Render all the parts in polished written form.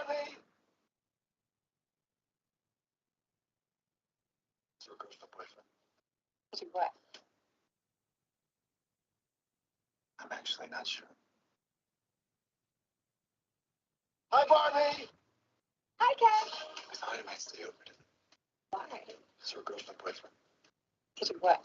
Barney! Your girl's the boyfriend. To what? I'm actually not sure. Hi, Barney! Hi, Ken. I thought I might stay over tonight. Why? It's your girl's the boyfriend. To what?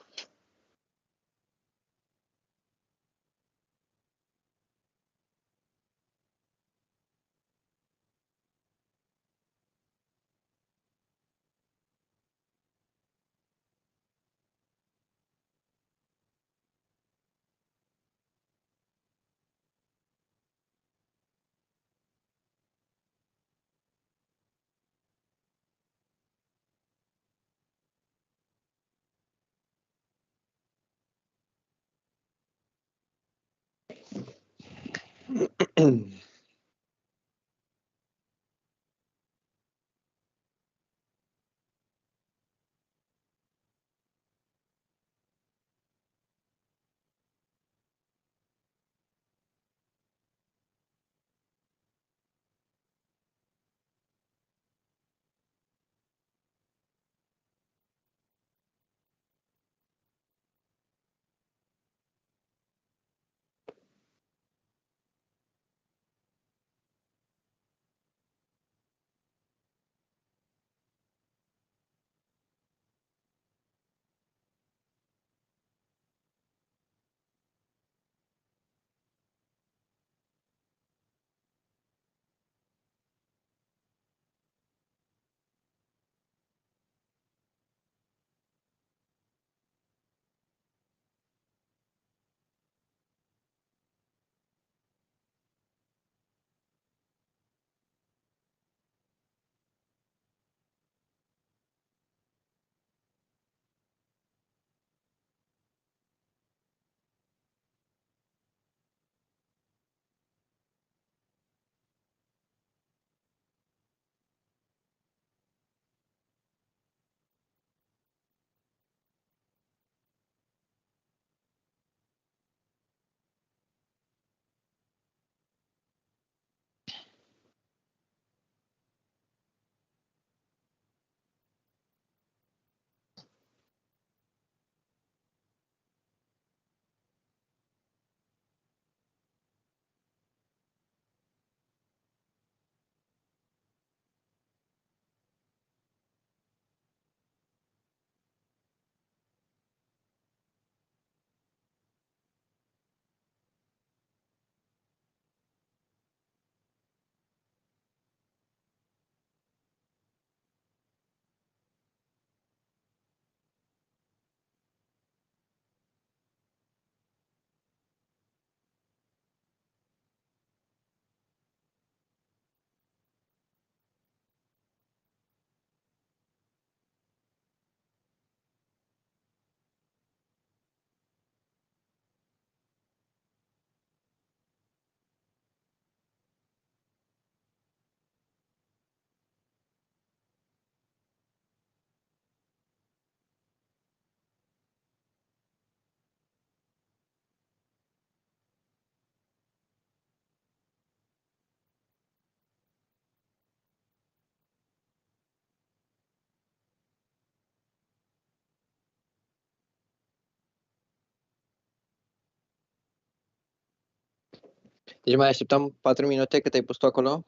Deci mai așteptăm 4 minute cât ai pus tu acolo?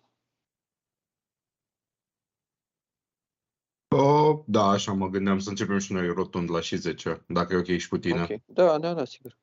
Da, așa mă gândeam să începem și noi rotund la și 10, dacă e ok și cu tine. Ok. Da, sigur.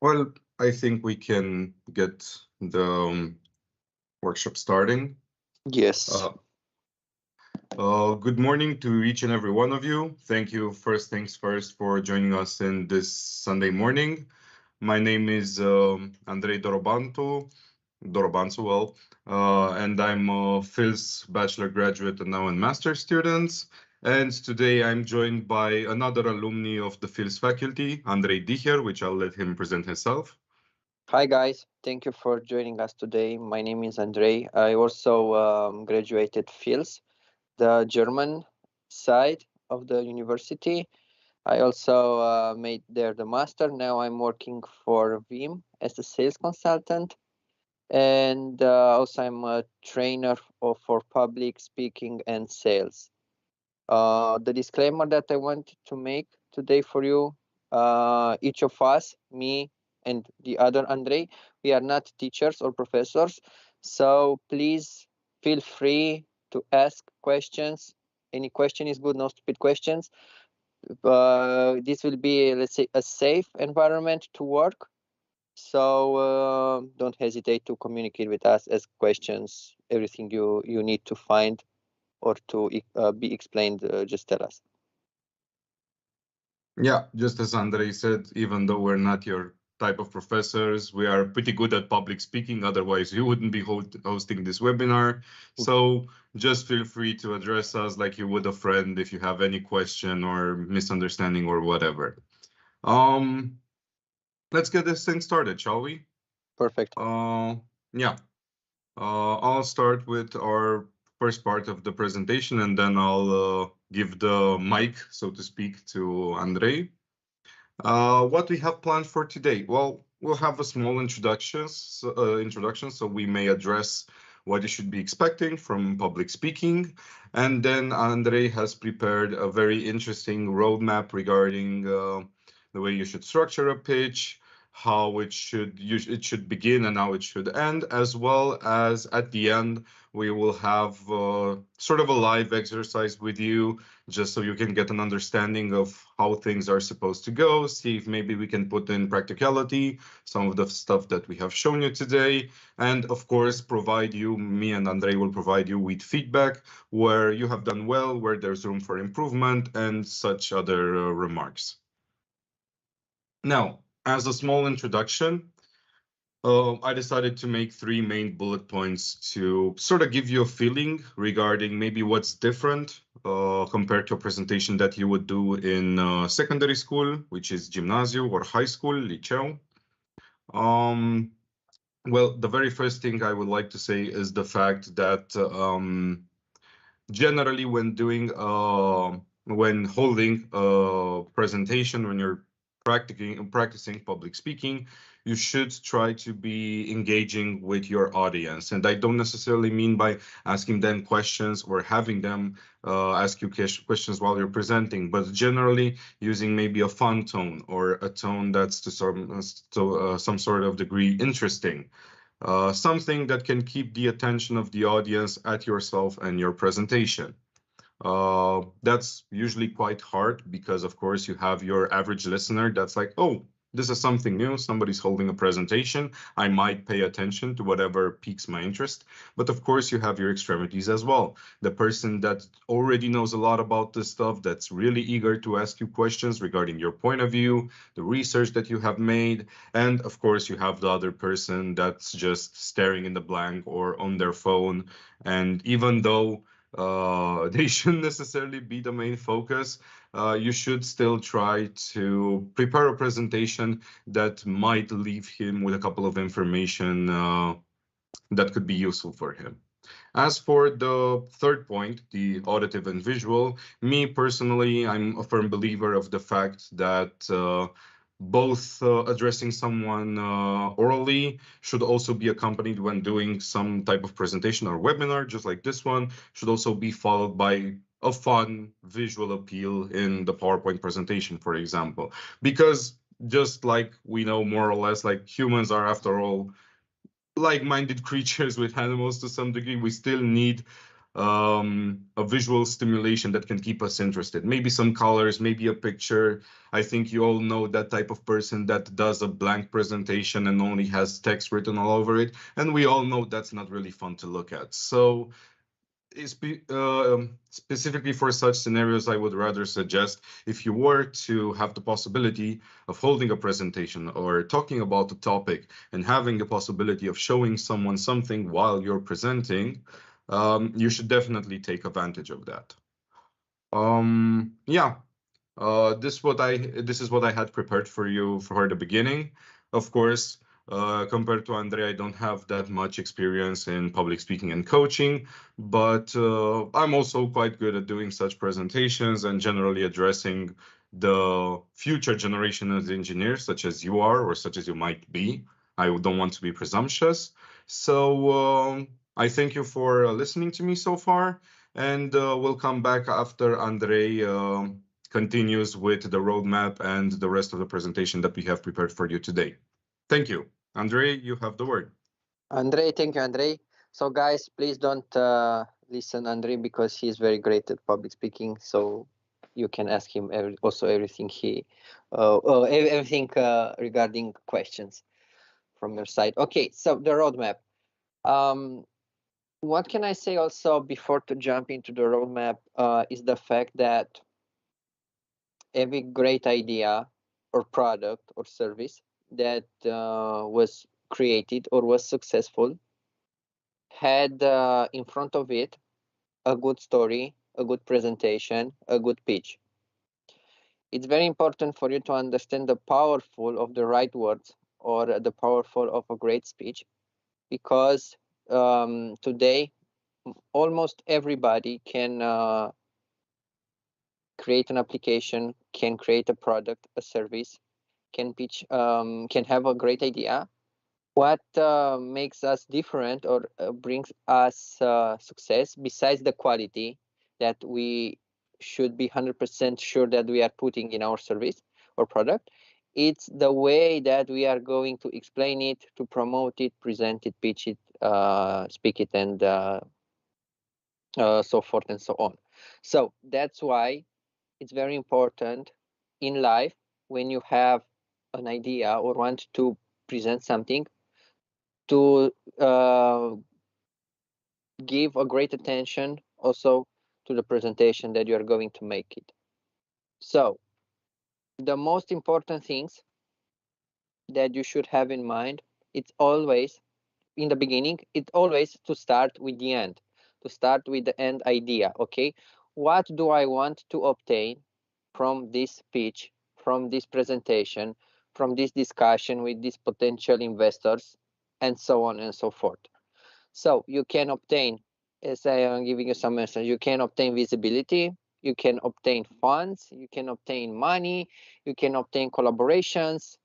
Well, I think we can get the workshop starting. Yes. Good morning to each and every one of you. Thank you, first things first, for joining us in this Sunday morning. My name is Andrei Dorobantu, and I'm a Phil's bachelor graduate and now in master students. And today I'm joined by another alumni of the Phil's faculty, Andrei Diher, which I'll let him present himself. Hi guys, thank you for joining us today. My name is Andrei. I also graduated PhilS, the German side of the university. I also made there the master. Now I'm working for Vim as a sales consultant. And also I'm a trainer for public speaking and sales. The disclaimer that I wanted to make today for you, each of us, me and the other Andrei, we are not teachers or professors. So please feel free to ask questions. Any question is good, no stupid questions. This will be, let's say, a safe environment to work. So don't hesitate to communicate with us, ask questions, everything you need to find or to be explained, just tell us. Yeah, just as Andrei said, even though we're not your type of professors, we are pretty good at public speaking, otherwise you wouldn't be hosting this webinar. So just feel free to address us like you would a friend if you have any question or misunderstanding or whatever. Let's get this thing started, shall we? Perfect. Yeah. I'll start with our first part of the presentation, and then I'll give the mic, so to speak, to Andrei. What we have planned for today? Well, we'll have a small introduction, so we may address what you should be expecting from public speaking. And then Andrei has prepared a very interesting roadmap regarding the way you should structure a pitch, how it should begin and how it should end, as well as at the end we will have sort of a live exercise with you, just so you can get an understanding of how things are supposed to go, see if maybe we can put in practicality some of the stuff that we have shown you today, and of course provide you, me and Andrei will provide you with feedback where you have done well, where there's room for improvement, and such other remarks. Now, as a small introduction, I decided to make 3 main bullet points to sort of give you a feeling regarding maybe what's different compared to a presentation that you would do in secondary school, which is gimnaziu, or high school, liceu. Well, the very first thing I would like to say is the fact that generally when holding a presentation, when you're practicing public speaking, you should try to be engaging with your audience. And I don't necessarily mean by asking them questions or having them ask you questions while you're presenting, but generally using maybe a fun tone or a tone that's to some sort of degree interesting. Something that can keep the attention of the audience at yourself and your presentation. That's usually quite hard because, of course, you have your average listener that's like, oh, this is something new, somebody's holding a presentation, I might pay attention to whatever piques my interest. But of course, you have your extremities as well. The person that already knows a lot about this stuff, that's really eager to ask you questions regarding your point of view, the research that you have made. And of course, you have the other person that's just staring in the blank or on their phone. And even though they shouldn't necessarily be the main focus, you should still try to prepare a presentation that might leave him with a couple of information that could be useful for him. As for the third point, the auditive and visual, me personally, I'm a firm believer of the fact that both addressing someone orally should also be accompanied when doing some type of presentation or webinar, just like this one, should also be followed by a fun visual appeal in the PowerPoint presentation, for example. Because just like we know more or less, like humans are, after all, like-minded creatures with animals to some degree, we still need a visual stimulation that can keep us interested. Maybe some colors, maybe a picture. I think you all know that type of person that does a blank presentation and only has text written all over it. And we all know that's not really fun to look at. So specifically for such scenarios, I would rather suggest, if you were to have the possibility of holding a presentation or talking about a topic and having the possibility of showing someone something while you're presenting, you should definitely take advantage of that. This is what I had prepared for you for the beginning. Of course, compared to Andrei, I don't have that much experience in public speaking and coaching, but I'm also quite good at doing such presentations and generally addressing the future generation of engineers, such as you are or such as you might be. I don't want to be presumptuous. So I thank you for listening to me so far, and we'll come back after Andrei continues with the roadmap and the rest of the presentation that we have prepared for you today. Thank you. Andrei, you have the word. Andrei, thank you, Andrei. So guys, please don't listen Andrei because he's very great at public speaking. So you can ask him everything regarding questions from your side. Okay, so the roadmap. What can I say also before to jump into the roadmap is the fact that every great idea or product or service that was created or was successful had in front of it a good story, a good presentation, a good pitch. It's very important for you to understand the powerful of the right words or the powerful of a great speech, because today almost everybody can create an application, can create a product, a service, can pitch, can have a great idea. What makes us different or brings us success, besides the quality that we should be 100% sure that we are putting in our service or product, it's the way that we are going to explain it, to promote it, present it, pitch it, speak it, and so forth and so on. So that's why it's very important in life, when you have an idea or want to present something, to give a great attention also to the presentation that you are going to make it. So the most important things that you should have in mind, it's always in the beginning, it's always to start with the end, to start with the end idea. Okay, what do I want to obtain from this pitch, from this presentation, from this discussion with these potential investors, and so on and so forth. So you can obtain, as I am giving you some message, you can obtain visibility, you can obtain funds, you can obtain money, you can obtain collaborations,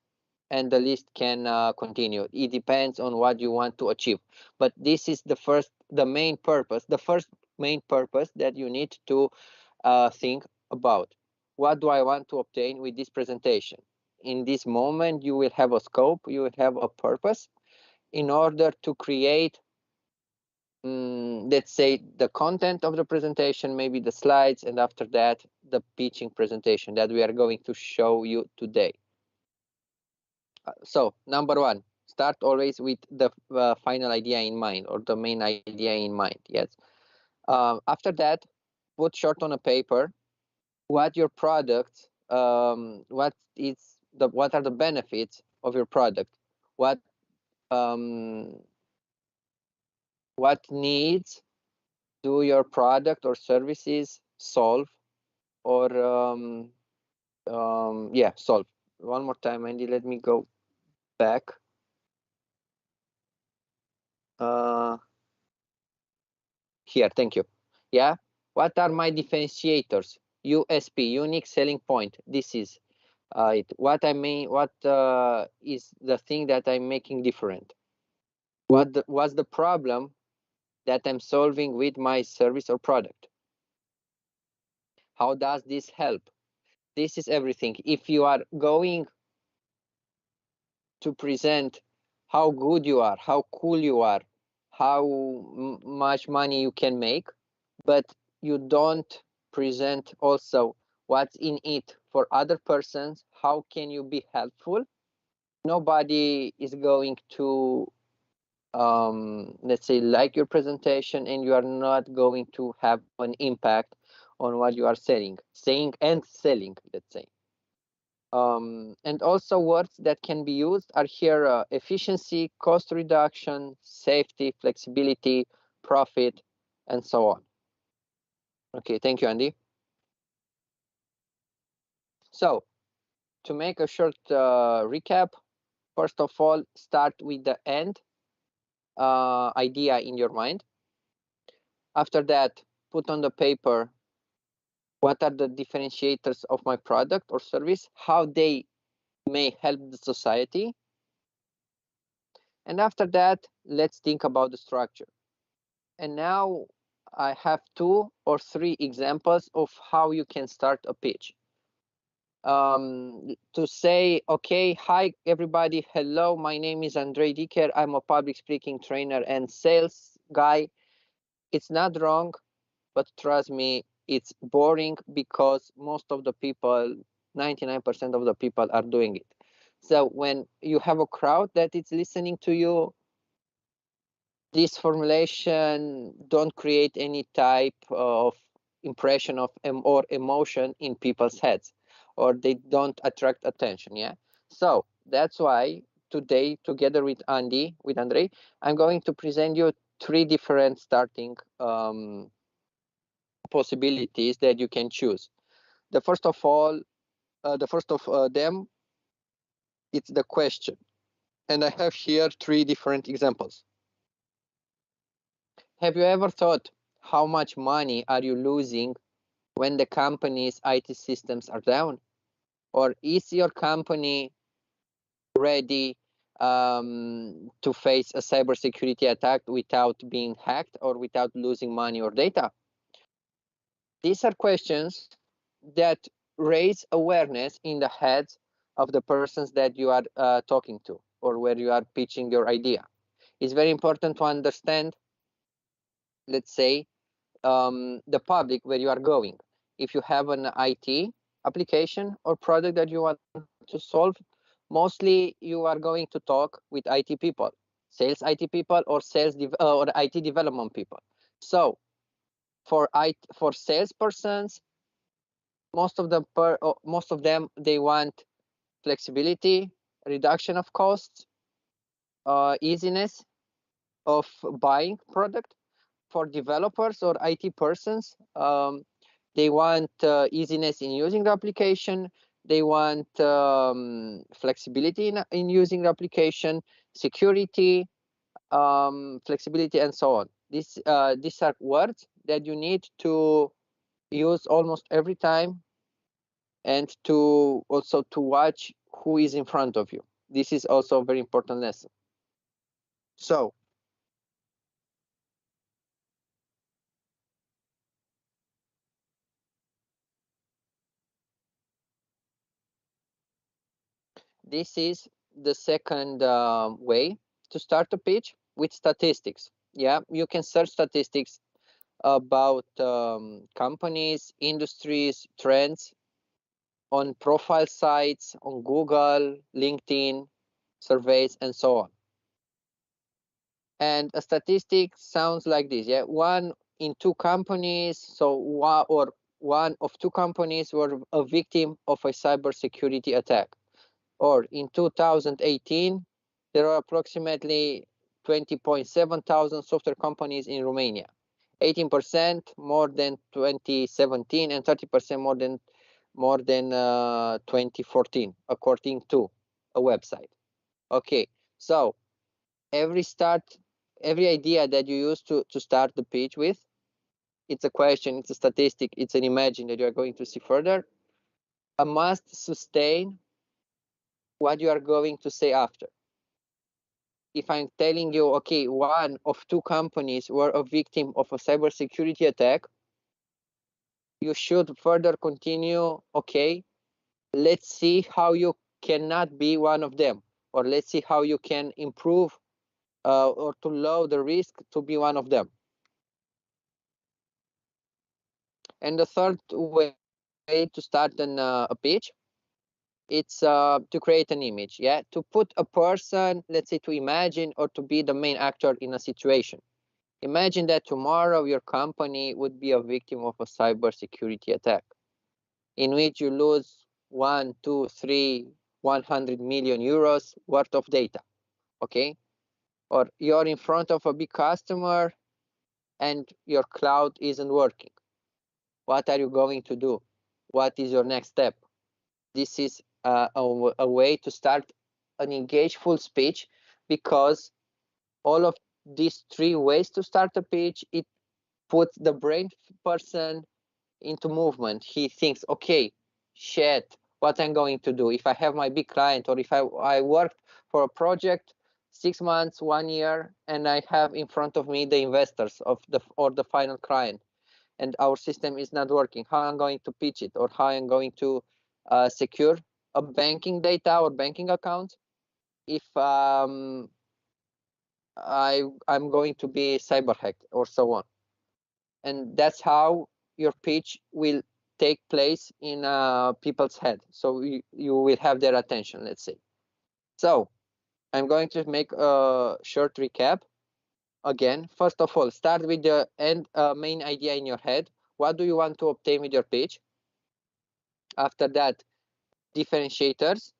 and the list can continue. It depends on what you want to achieve. But this is the first main purpose that you need to think about. What do I want to obtain with this presentation? In this moment, you will have a scope, you will have a purpose in order to create, let's say, the content of the presentation, maybe the slides, and after that, the pitching presentation that we are going to show you today. So number one, start always with the final idea in mind, or the main idea in mind. Yes. After that, put short on a paper what your product, what are the benefits of your product, what needs do your product or services solve, or solve. One more time, Andy, let me go back. Here, thank you. Yeah, what are my differentiators? USP, unique selling point. This is it. What I mean, what is the thing that I'm making different? What's the problem that I'm solving with my service or product? How does this help? This is everything. If you are going to present how good you are, how cool you are, how much money you can make, but you don't present also what's in it for other persons, how can you be helpful? Nobody is going to, let's say, like your presentation, and you are not going to have an impact on what you are saying and selling, let's say. And also words that can be used are here: efficiency, cost reduction, safety, flexibility, profit, and so on. Okay, thank you, Andy. So, to make a short recap, first of all, start with the end idea in your mind. After that, put on the paper what are the differentiators of my product or service, how they may help the society. And after that, let's think about the structure. And now I have 2 or 3 examples of how you can start a pitch. To say, okay, hi everybody, hello, my name is Andrei Dicker, I'm a public speaking trainer and sales guy. It's not wrong, but trust me, it's boring because most of the people, 99% of the people are doing it. So when you have a crowd that is listening to you, this formulation don't create any type of impression of or emotion in people's heads, or they don't attract attention. Yeah. So that's why today, together with Andrei, I'm going to present you 3 different starting possibilities that you can choose. The first of them, it's the question. And I have here 3 different examples. Have you ever thought how much money are you losing when the company's IT systems are down? Or is your company ready to face a cybersecurity attack without being hacked or without losing money or data? These are questions that raise awareness in the heads of the persons that you are talking to or where you are pitching your idea. It's very important to understand, let's say, the public where you are going. If you have an IT application or product that you want to solve, mostly you are going to talk with IT people, sales IT people, or or IT development people. So for salespersons, most of them they want flexibility, reduction of costs, easiness of buying product. For developers or IT persons, they want easiness in using the application. They want flexibility in using the application, security, flexibility, and so on. These are words that you need to use almost every time, and to also to watch who is in front of you. This is also a very important lesson. So this is the second way to start a pitch, with statistics. Yeah, you can search statistics about companies, industries, trends on profile sites, on Google, LinkedIn, surveys, and so on. And a statistic sounds like this. Yeah, 1 in 2 companies, or 1 of 2 companies were a victim of a cybersecurity attack. Or in 2018, there are approximately 20.7 thousand software companies in Romania, 18% more than 2017 and 30% more than 2014, according to a website. Okay, so every idea that you use to start the pitch with, it's a question, it's a statistic, it's an imagine that you are going to see further, must sustain what you are going to say after. If I'm telling you, okay, 1 of 2 companies were a victim of a cybersecurity attack, you should further continue, okay, let's see how you cannot be one of them, or let's see how you can improve or to lower the risk to be one of them. And the third way to start a pitch, it's to create an image, yeah, to put a person, let's say, to imagine or to be the main actor in a situation. Imagine that tomorrow your company would be a victim of a cybersecurity attack in which you lose 1, 2, 3, 100 million euros worth of data, okay? Or you're in front of a big customer and your cloud isn't working. What are you going to do? What is your next step? This is a way to start an engageful speech, because all of these 3 ways to start a pitch, it puts the brain person into movement. He thinks, okay, shit, what I'm going to do if I have my big client, or if I worked for a project 6 months, 1 year, and I have in front of me the investors of the final client, and our system is not working. How I'm going to pitch it, or how I'm going to secure a banking data or banking account if I'm going to be cyber hacked, or so on. And that's how your pitch will take place in people's head. So you will have their attention, let's say. So I'm going to make a short recap. Again, first of all, start with the main idea in your head. What do you want to obtain with your pitch? After that, differentiators.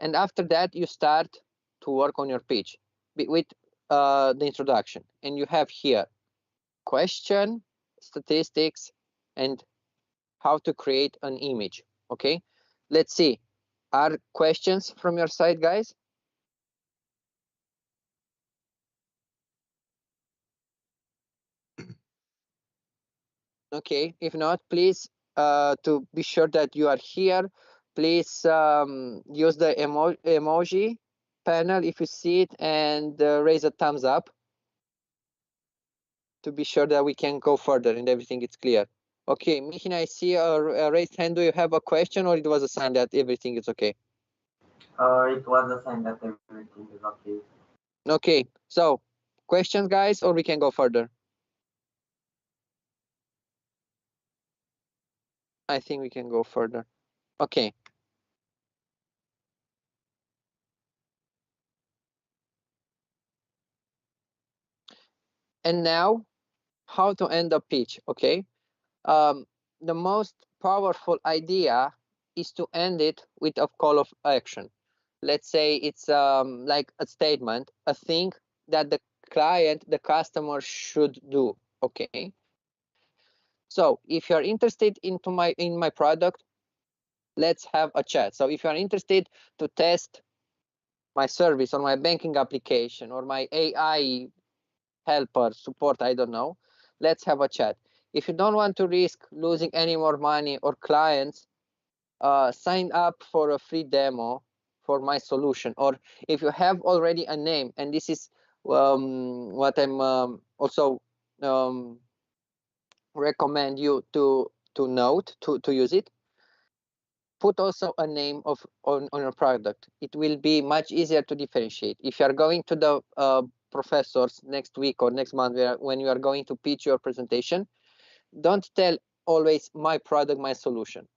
And after that, you start to work on your pitch with the introduction. And you have here question, statistics, and how to create an image. Okay, let's see. Are questions from your side, guys? Okay, if not, please, to be sure that you are here, please use the emoji panel if you see it, and raise a thumbs up to be sure that we can go further and everything is clear. Okay, Mihin, I see a raised hand. Do you have a question, or it was a sign that everything is okay? It was a sign that everything is okay. Okay, so questions, guys, or we can go further? I think we can go further. Okay. And now, how to end a pitch, okay? The most powerful idea is to end it with a call of action. Let's say it's like a statement, a thing that the client, the customer should do, okay? So if you're interested in my product, let's have a chat. So if you're interested to test my service or my banking application or my AI helper support, I don't know, let's have a chat. If you don't want to risk losing any more money or clients, sign up for a free demo for my solution. Or if you have already a name, and this is what I'm also recommend you to note, to use it, put also a name on your product. It will be much easier to differentiate. If you are going to the professors next week or next month, when you are going to pitch your presentation, don't tell always my product, my solution.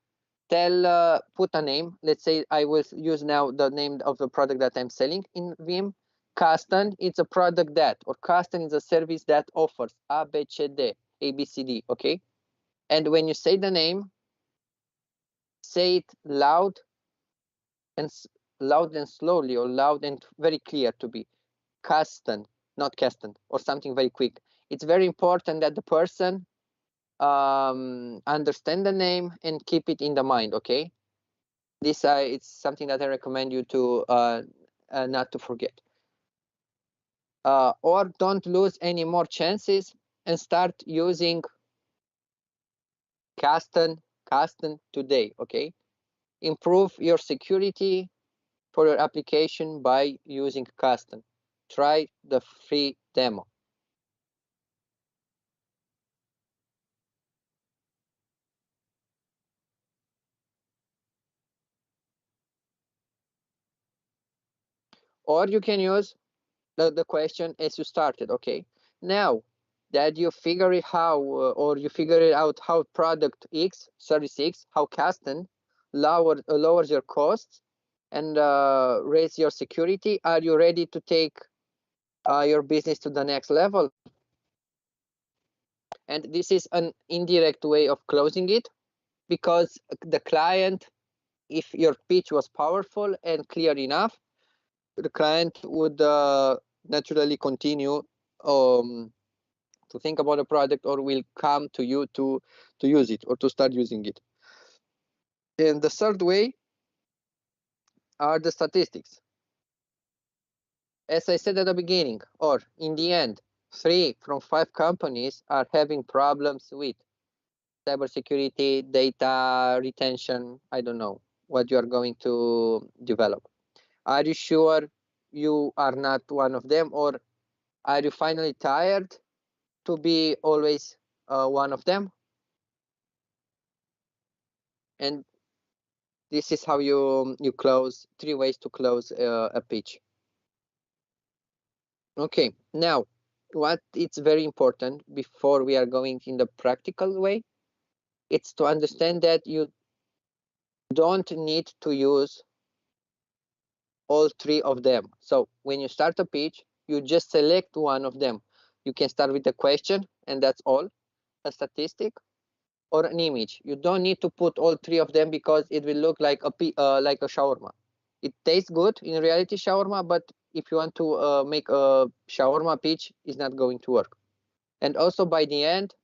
Tell, put a name. Let's say I will use now the name of the product that I'm selling in Vim. Custom, it's a product that, or custom is a service that offers A, B, C, D, A, B, C, D, okay? And when you say the name, say it loud and slowly, or loud and very clear, to be custom, not custom, or something very quick. It's very important that the person understand the name and keep it in the mind, okay? This it's something that I recommend you to not to forget. Or don't lose any more chances and start using custom today, okay? Improve your security for your application by using custom. Try the free demo. Or you can use the question as you started, okay? Now, that you figure it how or you figure it out how product X, service X, how custom lowers your costs and raise your security. Are you ready to take your business to the next level? And this is an indirect way of closing it, because the client, if your pitch was powerful and clear enough, the client would naturally continue to think about the product, or will come to you to use it or to start using it. And the third way are the statistics. As I said at the beginning, or in the end, 3 from 5 companies are having problems with cybersecurity, data retention. I don't know what you are going to develop. Are you sure you are not one of them, or are you finally tired to be always one of them? And this is how you close, 3 ways to close a pitch. Okay, now what it's very important before we are going in the practical way, it's to understand that you don't need to use all 3 of them. So when you start a pitch, you just select one of them. You can start with a question, and that's all, a statistic, or an image. You don't need to put all 3 of them, because it will look like a shawarma. It tastes good in reality, shawarma, but if you want to make a shawarma pitch, it's not going to work. And also by the end,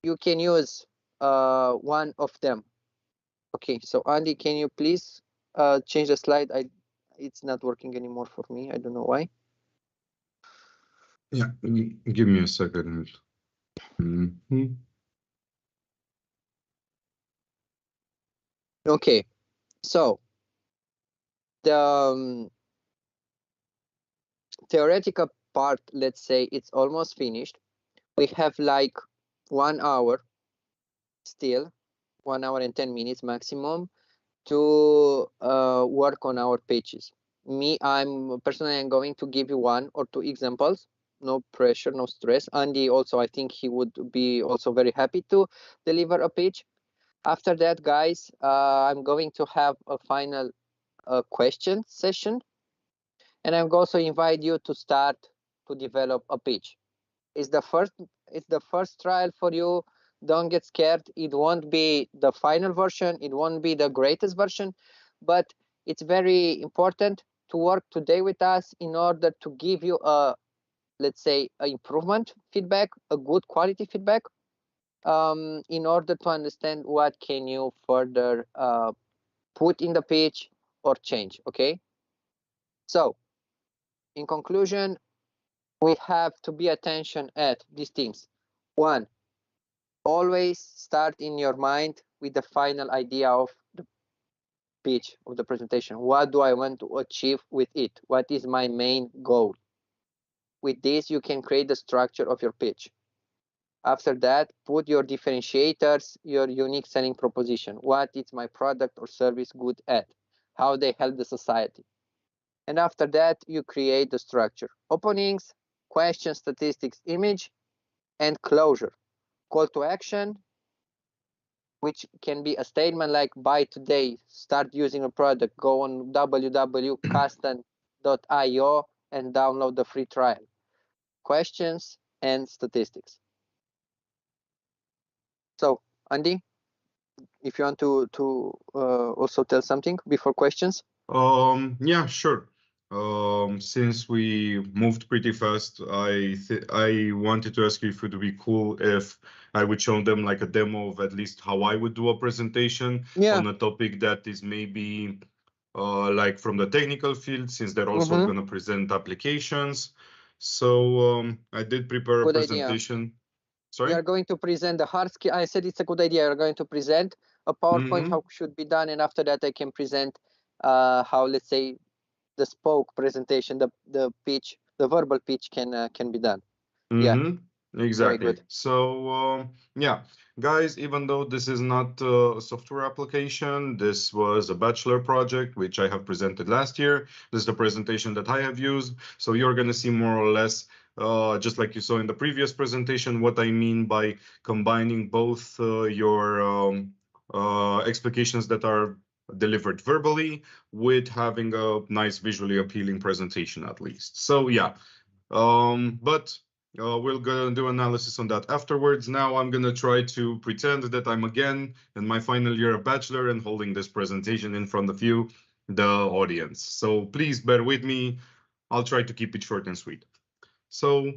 you can use one of them. Okay, so Andy, can you please change the slide? It's not working anymore for me. I don't know why. Yeah, give me a second. Okay, so the theoretical part, let's say it's almost finished. We have like 1 hour still, 1 hour and 10 minutes maximum to work on our pitches. I'm personally going to give you 1 or 2 examples. No pressure, no stress. Andy also, I think he would be also very happy to deliver a pitch. After that, guys, I'm going to have a final question session, and I'm also invite you to start to develop a pitch. It's the first trial for you. Don't get scared. It won't be the final version. It won't be the greatest version, but it's very important to work today with us in order to give you a, let's say, an improvement feedback, a good quality feedback, in order to understand what can you further put in the pitch or change. Okay. So in conclusion, we have to be attention at these things. 1, always start in your mind with the final idea of the pitch, of the presentation. What do I want to achieve with it? What is my main goal? With this, you can create the structure of your pitch. After that, put your differentiators, your unique selling proposition. What is my product or service good at? How they help the society? And after that, you create the structure. Openings, question, statistics, image, and closure. Call to action, which can be a statement like buy today, start using a product, go on www.custom.io and download the free trial. Questions and statistics. So Andy, if you want to also tell something before questions. Yeah, sure. Since we moved pretty fast, I wanted to ask you if it would be cool if I would show them like a demo of at least how I would do a presentation on a topic that is maybe like from the technical field, since they're also going to present applications. So I did prepare a presentation. Idea. Sorry? We are going to present the hard skill. I said it's a good idea. You're going to present a PowerPoint, how it should be done, and after that I can present how, let's say, the spoke presentation, the pitch, the verbal pitch can be done. Yeah, exactly. So yeah, guys, even though this is not a software application, this was a bachelor project which I have presented last year. This is the presentation that I have used. So you're going to see more or less just like you saw in the previous presentation, what I mean by combining both your explications that are delivered verbally with having a nice visually appealing presentation at least. So yeah, we're gonna do analysis on that afterwards. Now I'm gonna try to pretend that I'm again in my final year of bachelor and holding this presentation in front of you, the audience. So please bear with me. I'll try to keep it short and sweet. So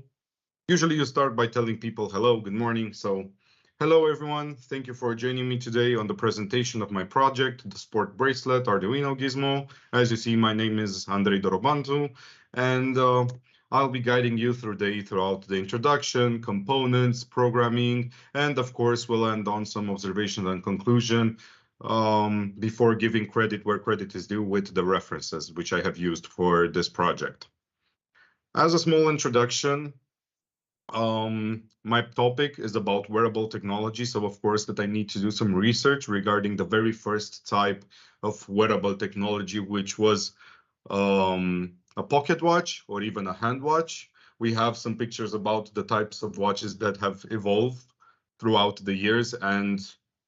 usually you start by telling people hello, good morning. So hello everyone, thank you for joining me today on the presentation of my project, the Sport Bracelet Arduino Gizmo. As you see, my name is Andrei Dorobantu, and I'll be guiding you throughout the introduction, components, programming, and of course we'll end on some observation and conclusion before giving credit where credit is due with the references which I have used for this project. As a small introduction, my topic is about wearable technology, so of course that I need to do some research regarding the very first type of wearable technology, which was a pocket watch or even a hand watch. We have some pictures about the types of watches that have evolved throughout the years, and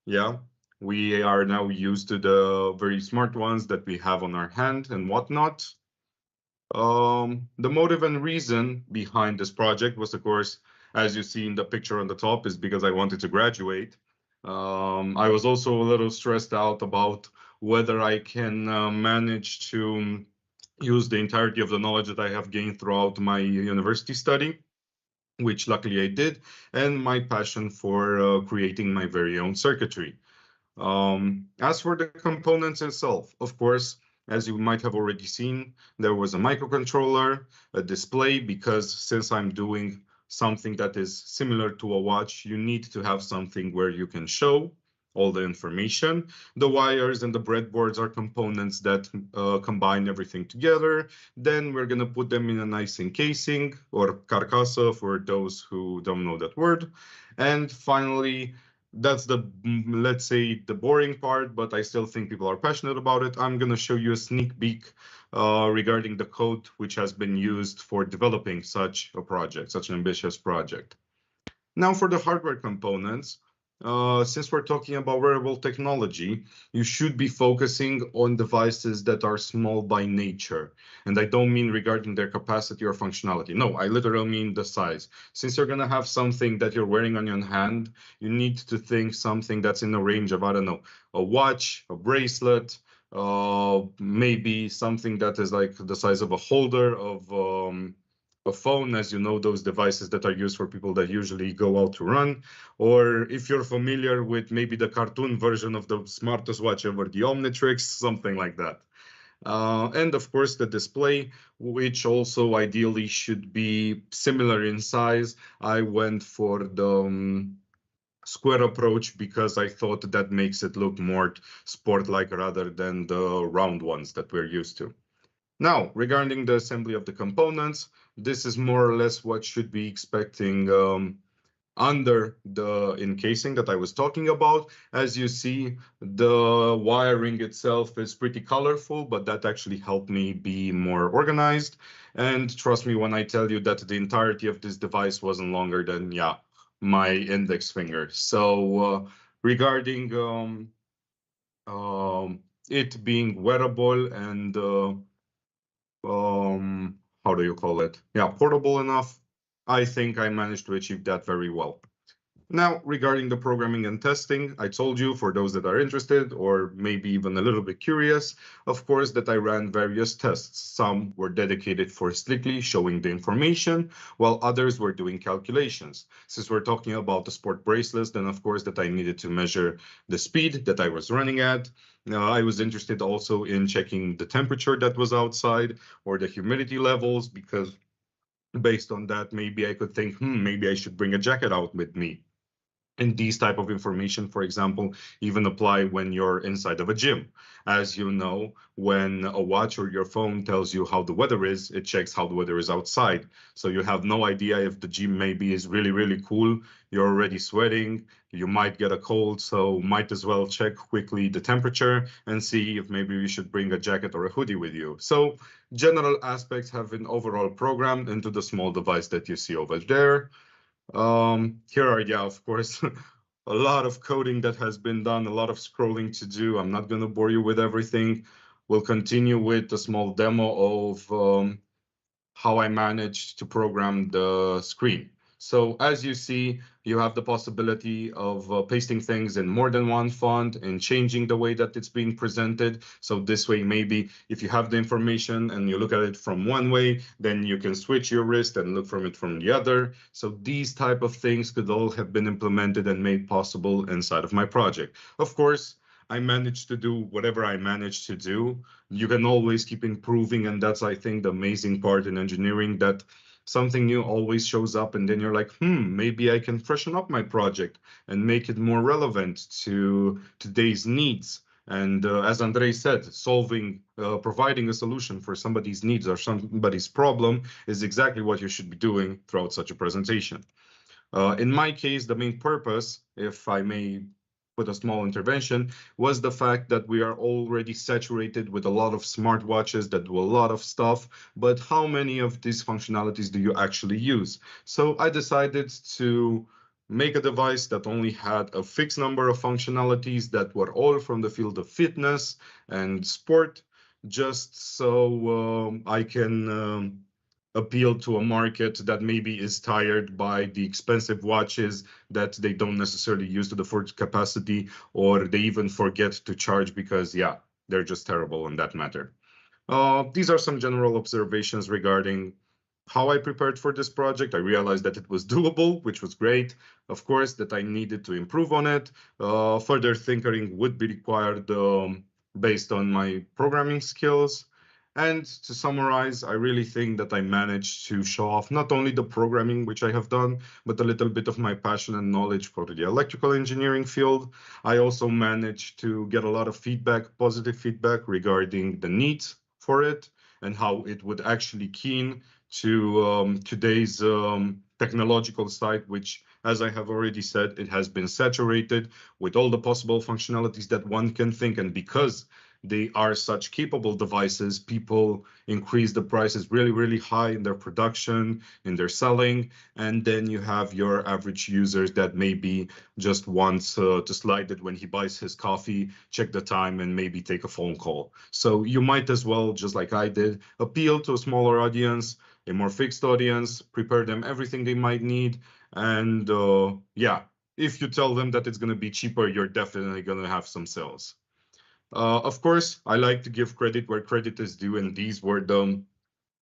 yeah, we are now used to the very smart ones that we have on our hand and whatnot. The motive and reason behind this project was, of course, as you see in the picture on the top, is because I wanted to graduate. I was also a little stressed out about whether I can manage to use the entirety of the knowledge that I have gained throughout my university study, which luckily I did, and my passion for creating my very own circuitry. As for the components itself, of course, as you might have already seen, there was a microcontroller, a display, because since I'm doing something that is similar to a watch, you need to have something where you can show all the information. The wires and the breadboards are components that combine everything together. Then we're gonna put them in a nice encasing, or carcasa for those who don't know that word. And finally, that's the, let's say, the boring part, but I still think people are passionate about it. I'm gonna show you a sneak peek regarding the code which has been used for developing such a project, such an ambitious project. Now for the hardware components, since we're talking about wearable technology, you should be focusing on devices that are small by nature. And I don't mean regarding their capacity or functionality. No, I literally mean the size. Since you're gonna have something that you're wearing on your hand, you need to think something that's in the range of, I don't know, a watch, a bracelet, maybe something that is like the size of a holder of a phone, as you know, those devices that are used for people that usually go out to run, or if you're familiar with maybe the cartoon version of the smartest watch ever, the Omnitrix, something like that. And of course the display, which also ideally should be similar in size. I went for the square approach because I thought that makes it look more sport-like rather than the round ones that we're used to. Now, regarding the assembly of the components, this is more or less what should be expecting under the encasing that I was talking about. As you see, the wiring itself is pretty colorful, but that actually helped me be more organized. And trust me when I tell you that the entirety of this device wasn't longer than, yeah, my index finger. So regarding it being wearable and how do you call it? Yeah, portable enough. I think I managed to achieve that very well. Now, regarding the programming and testing, I told you, for those that are interested or maybe even a little bit curious, of course, that I ran various tests. Some were dedicated for strictly showing the information, while others were doing calculations. Since we're talking about the sport bracelets, then of course that I needed to measure the speed that I was running at. I was interested also in checking the temperature that was outside or the humidity levels, because based on that, maybe I could think, maybe I should bring a jacket out with me. And these type of information, for example, even apply when you're inside of a gym. As you know, when a watch or your phone tells you how the weather is, it checks how the weather is outside. So you have no idea if the gym maybe is really, really cool. You're already sweating. You might get a cold, so might as well check quickly the temperature and see if maybe you should bring a jacket or a hoodie with you. So general aspects have been overall programmed into the small device that you see over there. Here are, yeah, of course, a lot of coding that has been done, a lot of scrolling to do. I'm not going to bore you with everything. We'll continue with a small demo of how I managed to program the screen. So as you see, you have the possibility of pasting things in more than one font and changing the way that it's being presented. So this way, maybe if you have the information and you look at it from one way, then you can switch your wrist and look from it from the other. So these type of things could all have been implemented and made possible inside of my project. Of course, I managed to do whatever I managed to do. You can always keep improving, and that's, I think, the amazing part in engineering, that something new always shows up, and then you're like, maybe I can freshen up my project and make it more relevant to today's needs. And as Andrei said, providing a solution for somebody's needs or somebody's problem is exactly what you should be doing throughout such a presentation. In my case, the main purpose, if I may put a small intervention, was the fact that we are already saturated with a lot of smartwatches that do a lot of stuff, but how many of these functionalities do you actually use? So I decided to make a device that only had a fixed number of functionalities that were all from the field of fitness and sport, just so I can appeal to a market that maybe is tired by the expensive watches that they don't necessarily use to the full capacity, or they even forget to charge because, yeah, they're just terrible in that matter. These are some general observations regarding how I prepared for this project. I realized that it was doable, which was great. Of course, that I needed to improve on it. Further tinkering would be required based on my programming skills. And to summarize, I really think that I managed to show off not only the programming, which I have done, but a little bit of my passion and knowledge for the electrical engineering field. I also managed to get a lot of feedback, positive feedback regarding the needs for it and how it would actually keen to today's technological side, which, as I have already said, it has been saturated with all the possible functionalities that one can think. And because they are such capable devices, people increase the prices really, really high in their production, in their selling. And then you have your average users that maybe just wants to slide it when he buys his coffee, check the time, and maybe take a phone call. So you might as well, just like I did, appeal to a smaller audience, a more fixed audience, prepare them everything they might need. And yeah, if you tell them that it's going to be cheaper, you're definitely going to have some sales. Of course, I like to give credit where credit is due, and these were the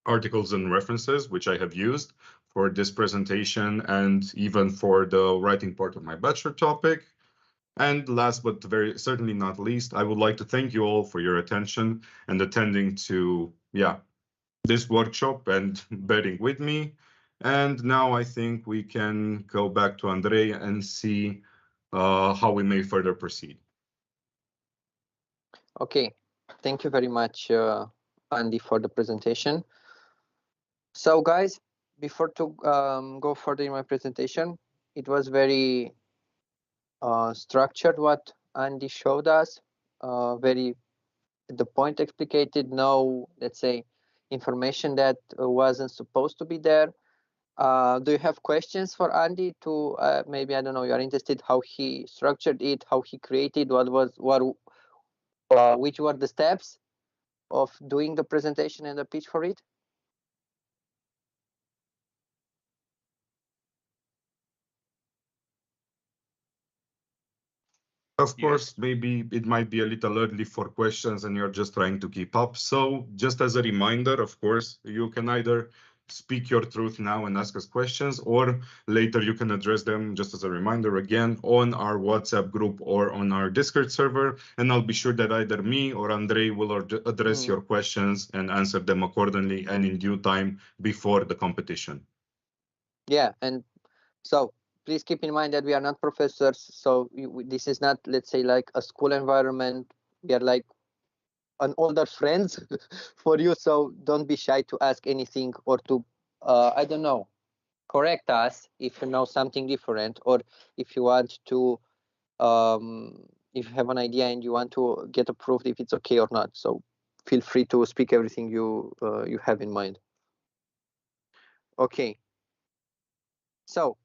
articles and references which I have used for this presentation and even for the writing part of my bachelor topic. And last but very certainly not least, I would like to thank you all for your attention and attending to, this workshop and bearing with me. And now I think we can go back to Andrei and see how we may further proceed. Okay, thank you very much, Andy, for the presentation. So guys, before to go further in my presentation, it was very structured what Andy showed us, very to the point explicated, no, let's say, information that wasn't supposed to be there. Do you have questions for Andy to maybe, I don't know, you're interested how he structured it, how he created, which were the steps of doing the presentation and the pitch for it? Of course, maybe it might be a little early for questions and you're just trying to keep up. So just as a reminder, of course, you can either speak your truth now and ask us questions, or later you can address them, just as a reminder again, on our WhatsApp group or on our Discord server. And I'll be sure that either me or Andrei will address your questions and answer them accordingly and in due time before the competition. Yeah, and so please keep in mind that we are not professors, so this is not, let's say, like a school environment. We are like an older friends for you, so don't be shy to ask anything or to, I don't know, correct us if you know something different, or if you want to, if you have an idea and you want to get approved if it's okay or not. So feel free to speak everything you have in mind. Okay. So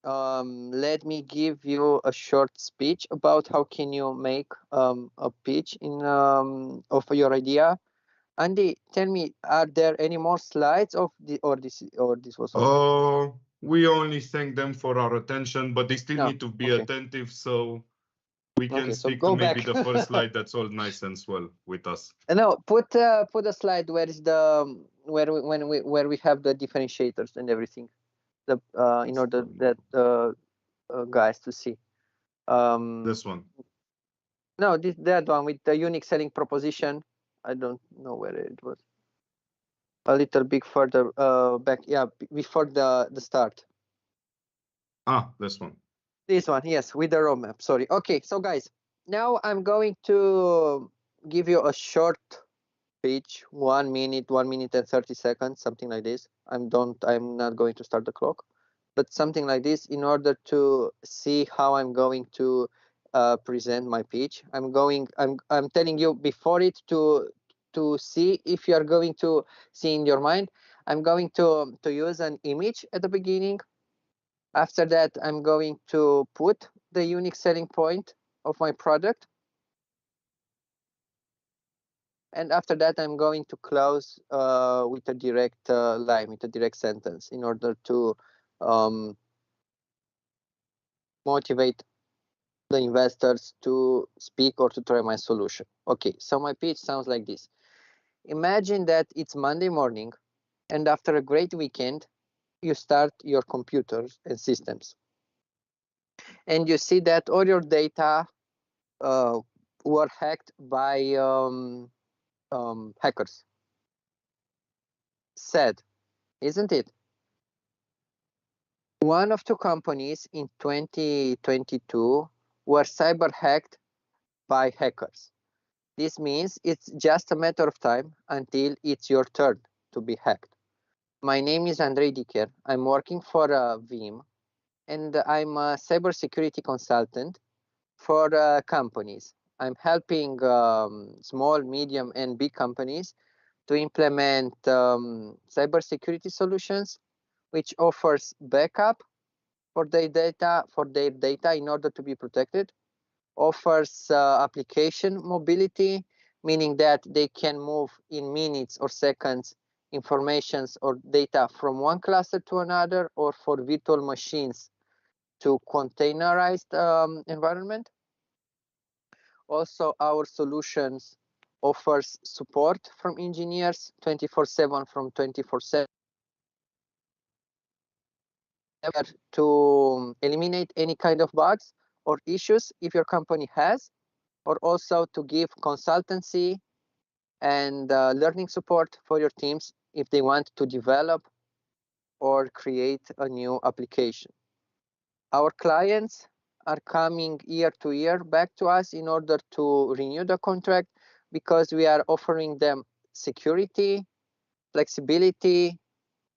let me give you a short speech about how can you make a pitch in of your idea. Andy, tell me, are there any more slides of the or this was all? We only thank them for our attention, but they still need to be attentive, so we can speak to maybe the first slide that's all nice and swell with us. No, put a slide where is the where we have the differentiators and everything, the in order that guys to see. This one. No, that one with the unique selling proposition. I don't know where it was. A little bit further back, yeah, before the start. Ah, this one. This one, yes, with the roadmap. Sorry. Okay, so guys, now I'm going to give you a short pitch, 1 minute, 1 minute and 30 seconds, something like this. I'm not going to start the clock, but something like this in order to see how I'm going to present my pitch. I'm telling you before it to see if you are going to see in your mind. I'm going to use an image at the beginning. After that, I'm going to put the unique selling point of my product. And after that, I'm going to close with a direct line, with a direct sentence in order to motivate the investors to speak or to try my solution. Okay, so my pitch sounds like this. Imagine that it's Monday morning, and after a great weekend, you start your computers and systems. And you see that all your data were hacked by hackers. Sad, isn't it? One of two companies in 2022 were cyber hacked by hackers. This means it's just a matter of time until it's your turn to be hacked. My name is Andrei Dicher. I'm working for Vim, and I'm a cybersecurity consultant for companies. I'm helping small, medium, and big companies to implement cybersecurity solutions, which offers backup for their data in order to be protected, offers application mobility, meaning that they can move in minutes or seconds informations or data from one cluster to another, or for virtual machines to containerized environment. Also, our solutions offers support from engineers 24/7 from 24/7 to eliminate any kind of bugs or issues if your company has, or also to give consultancy and learning support for your teams if they want to develop or create a new application. Our clients are coming year to year back to us in order to renew the contract, because we are offering them security, flexibility,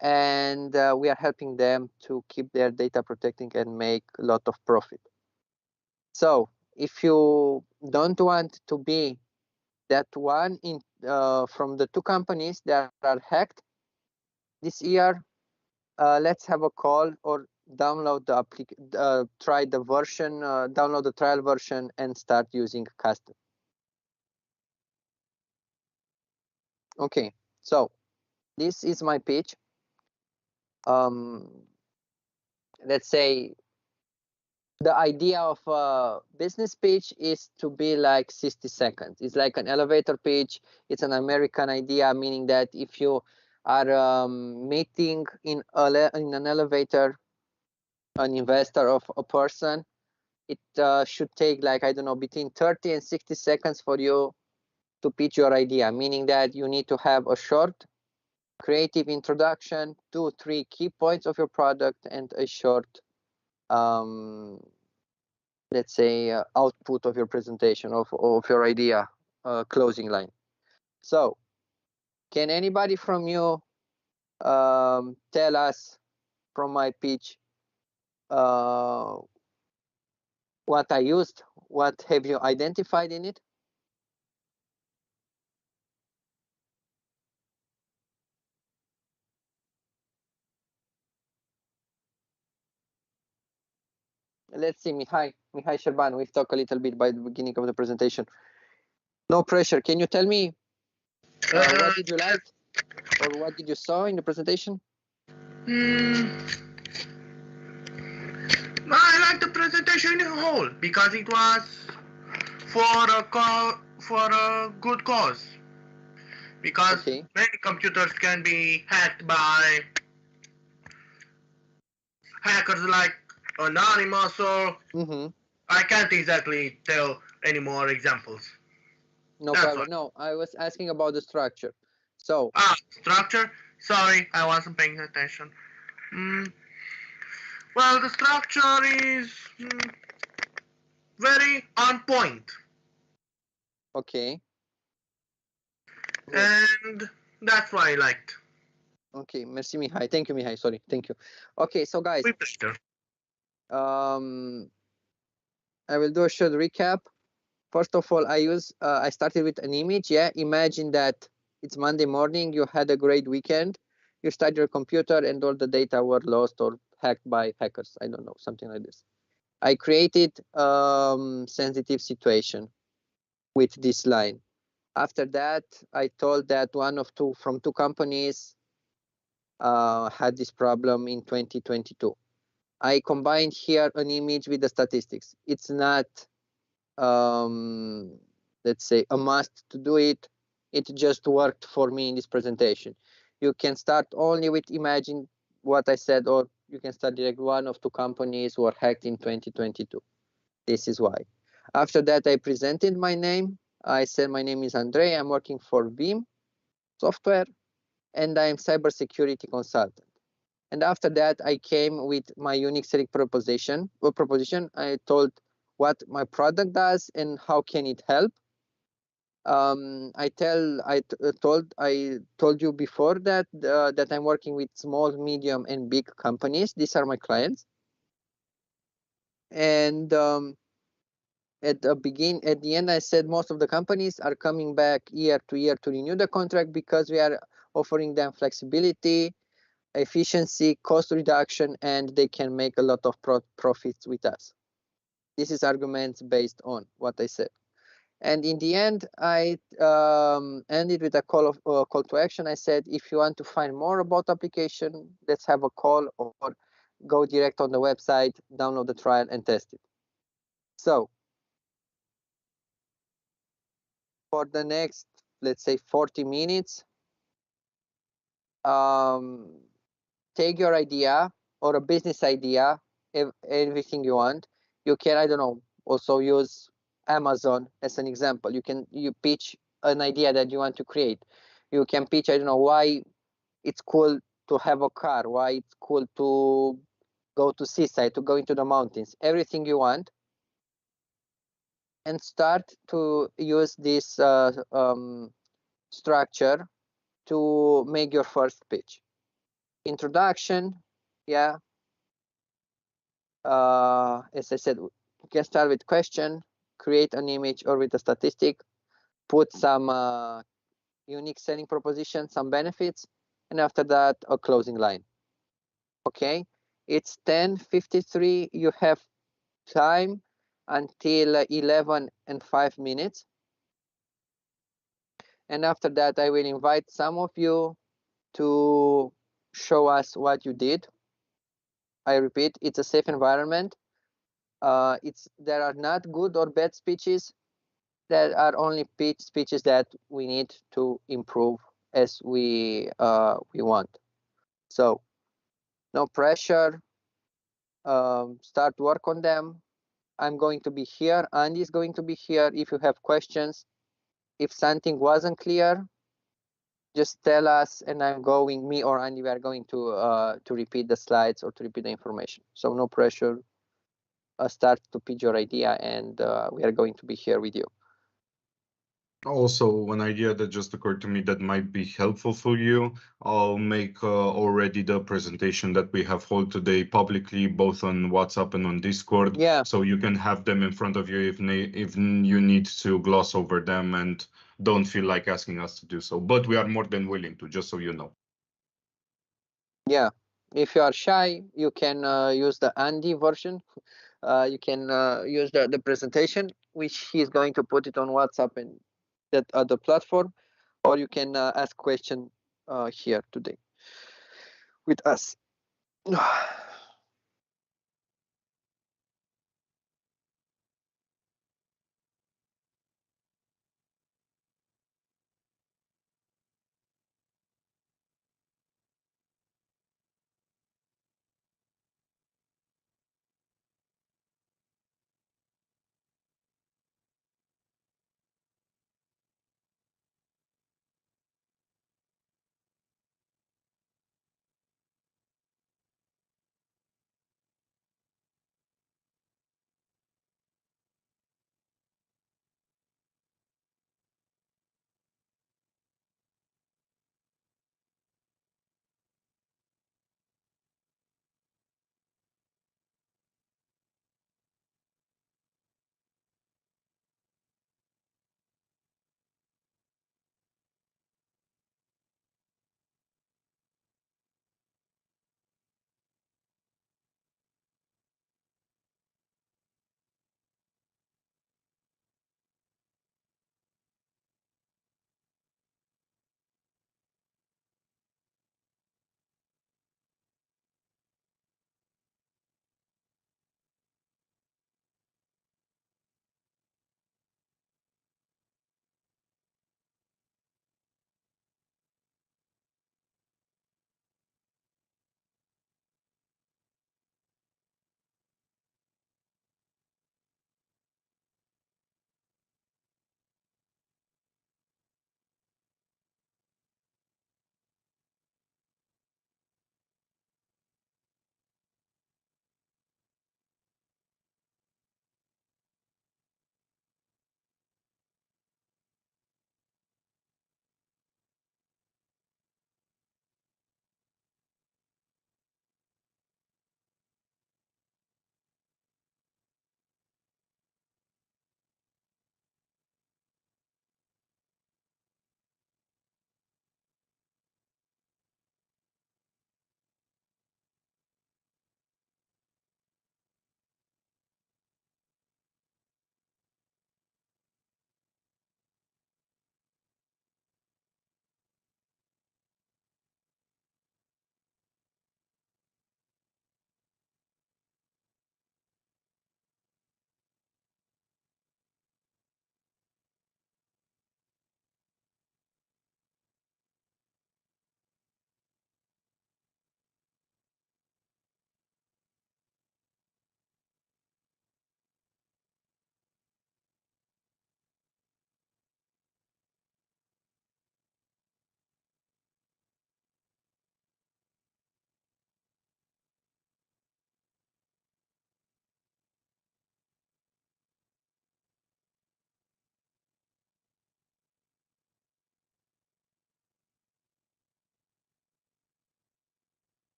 and we are helping them to keep their data protected and make a lot of profit. So if you don't want to be that one in from the two companies that are hacked this year, let's have a call or download the try the version, download the trial version and start using custom. Okay, so this is my pitch. Let's say the idea of a business pitch is to be like 60 seconds. It's like an elevator pitch. It's an American idea, meaning that if you are meeting in an elevator an investor of a person, it should take like, I don't know, between 30 and 60 seconds for you to pitch your idea, meaning that you need to have a short creative introduction, 2-3 key points of your product, and a short let's say, output of your presentation, of your idea, closing line. So, can anybody from you tell us from my pitch what I used? What have you identified in it? Let's see, Mihai Sherban, we've talked a little bit by the beginning of the presentation. No pressure. Can you tell me what did you like or what did you saw in the presentation? I like the presentation in whole because it was for a good cause. Because many computers can be hacked by hackers like Anonymous, or I can't exactly tell any more examples. No problem. No, I was asking about the structure. So structure. Sorry, I wasn't paying attention. Well, the structure is very on point. Okay. And that's why I liked. Okay, merci Mihai. Thank you, Mihai. Sorry, thank you. Okay, so guys, I will do a short recap. First of all, I started with an image. Yeah, imagine that it's Monday morning. You had a great weekend. You started your computer and all the data were lost or hacked by hackers. I don't know, something like this. I created sensitive situation with this line. After that, I told that one of two companies had this problem in 2022. I combined here an image with the statistics. It's not, let's say, a must to do it. It just worked for me in this presentation. You can start only with imagine what I said, or you can start direct. One of two companies were hacked in 2022. This is why. After that, I presented my name. I said my name is Andrei. I'm working for Beam Software, and I'm cybersecurity consultant. And after that, I came with my unique selling proposition. I told what my product does and how can it help. I told you before that that I'm working with small, medium, and big companies. These are my clients. And at the end, I said most of the companies are coming back year to year to renew the contract because we are offering them flexibility, efficiency, cost reduction, and they can make a lot of profits with us. This is arguments based on what I said. And in the end, I ended with a call to action. I said, if you want to find more about application, let's have a call or go direct on the website, download the trial and test it. So for the next, let's say 40 minutes, take your idea or a business idea, everything you want. You can, I don't know, also use Amazon as an example. You pitch an idea that you want to create. You can pitch, I don't know, why it's cool to have a car, why it's cool to go to seaside, to go into the mountains, everything you want. And start to use this structure to make your first pitch. Introduction, yeah. As I said, you can start with question, create an image or with a statistic, put some unique selling proposition, some benefits, and after that, a closing line. Okay, it's 10:53. You have time until 11 and 5 minutes. And after that, I will invite some of you to show us what you did. I repeat, it's a safe environment. There are not good or bad speeches. There are only speeches that we need to improve as we want. So no pressure. Start work on them. I'm going to be here. Andy is going to be here. If you have questions, if something wasn't clear, just tell us, and me or Andy, we are going to repeat the slides or to repeat the information. So no pressure. start to pitch your idea, and we are going to be here with you. Also, an idea that just occurred to me that might be helpful for you. I'll make already the presentation that we have held today publicly, both on WhatsApp and on Discord. Yeah. So you can have them in front of you if you need to gloss over them and don't feel like asking us to do so. But we are more than willing to, just so you know. Yeah. If you are shy, you can use the Andy version. You can use the presentation, which he's going to put it on WhatsApp and that other platform, or you can ask question here today with us.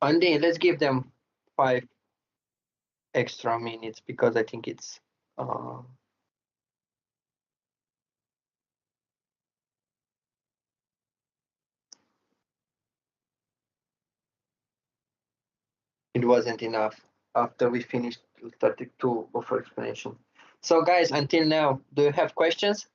Andy, let's give them 5 extra minutes because I think it's it wasn't enough after we finished 32 of our explanation. So guys, until now, do you have questions?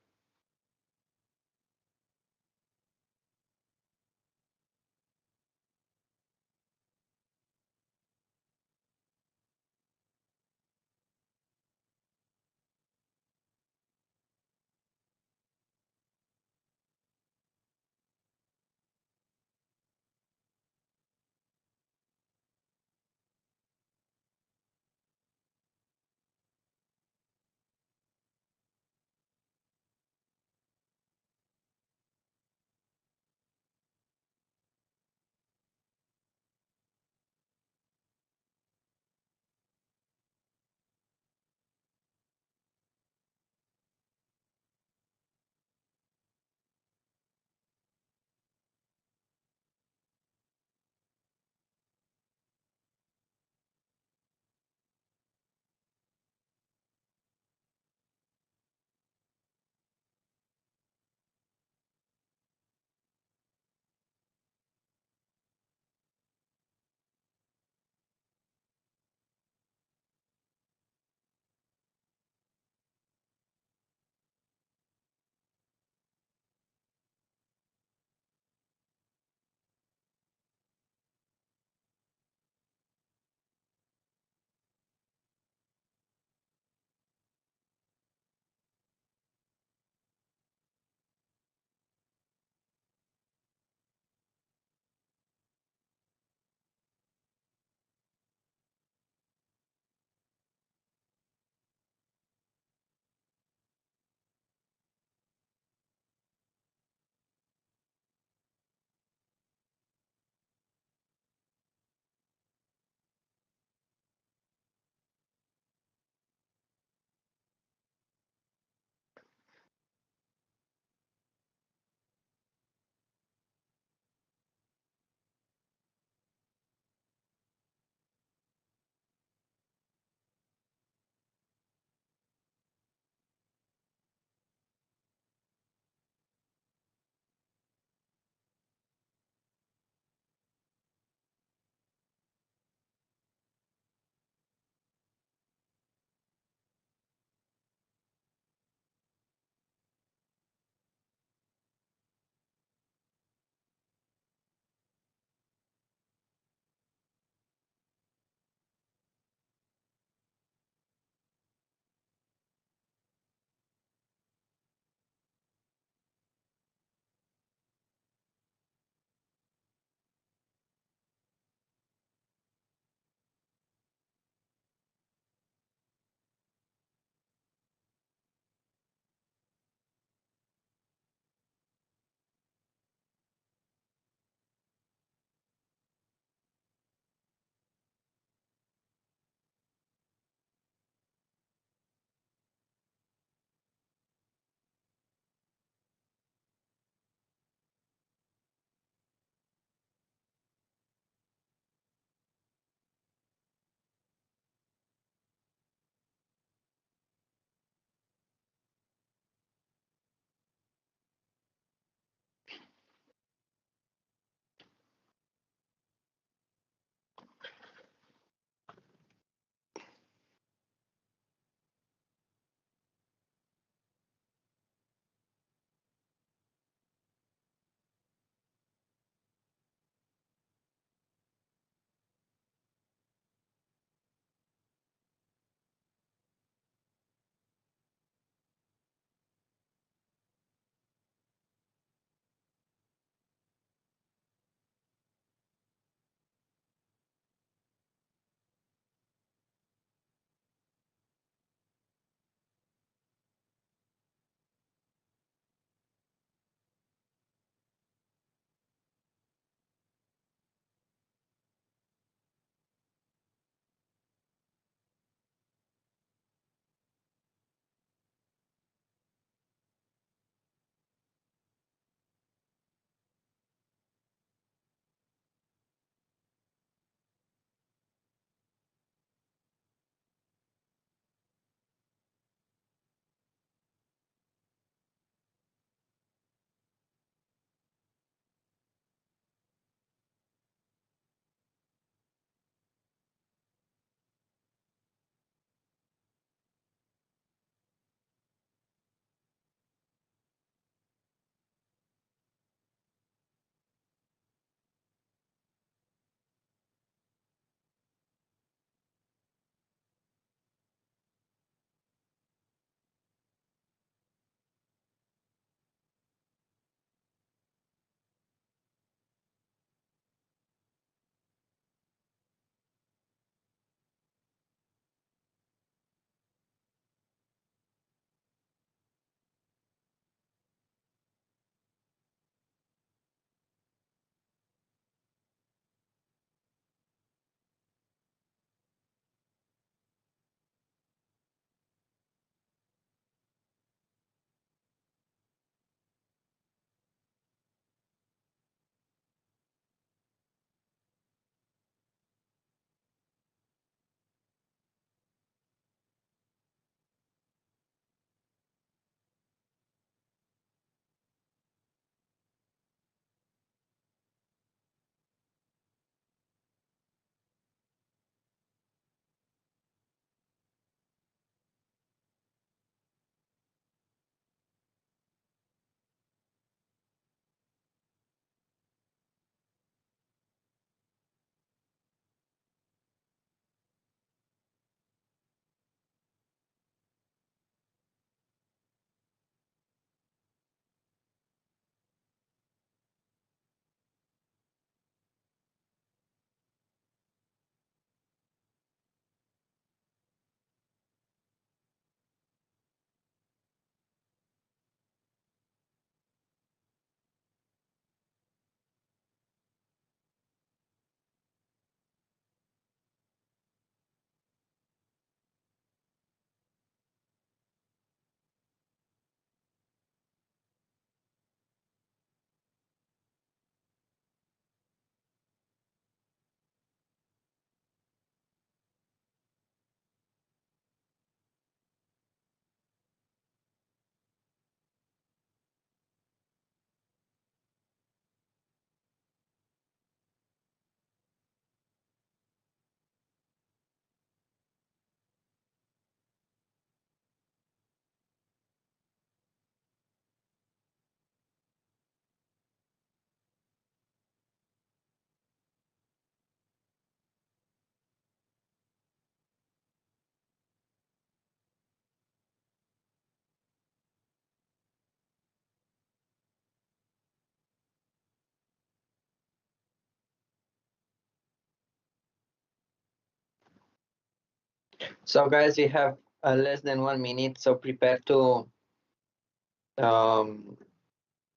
So guys, we have less than 1 minute, so prepare to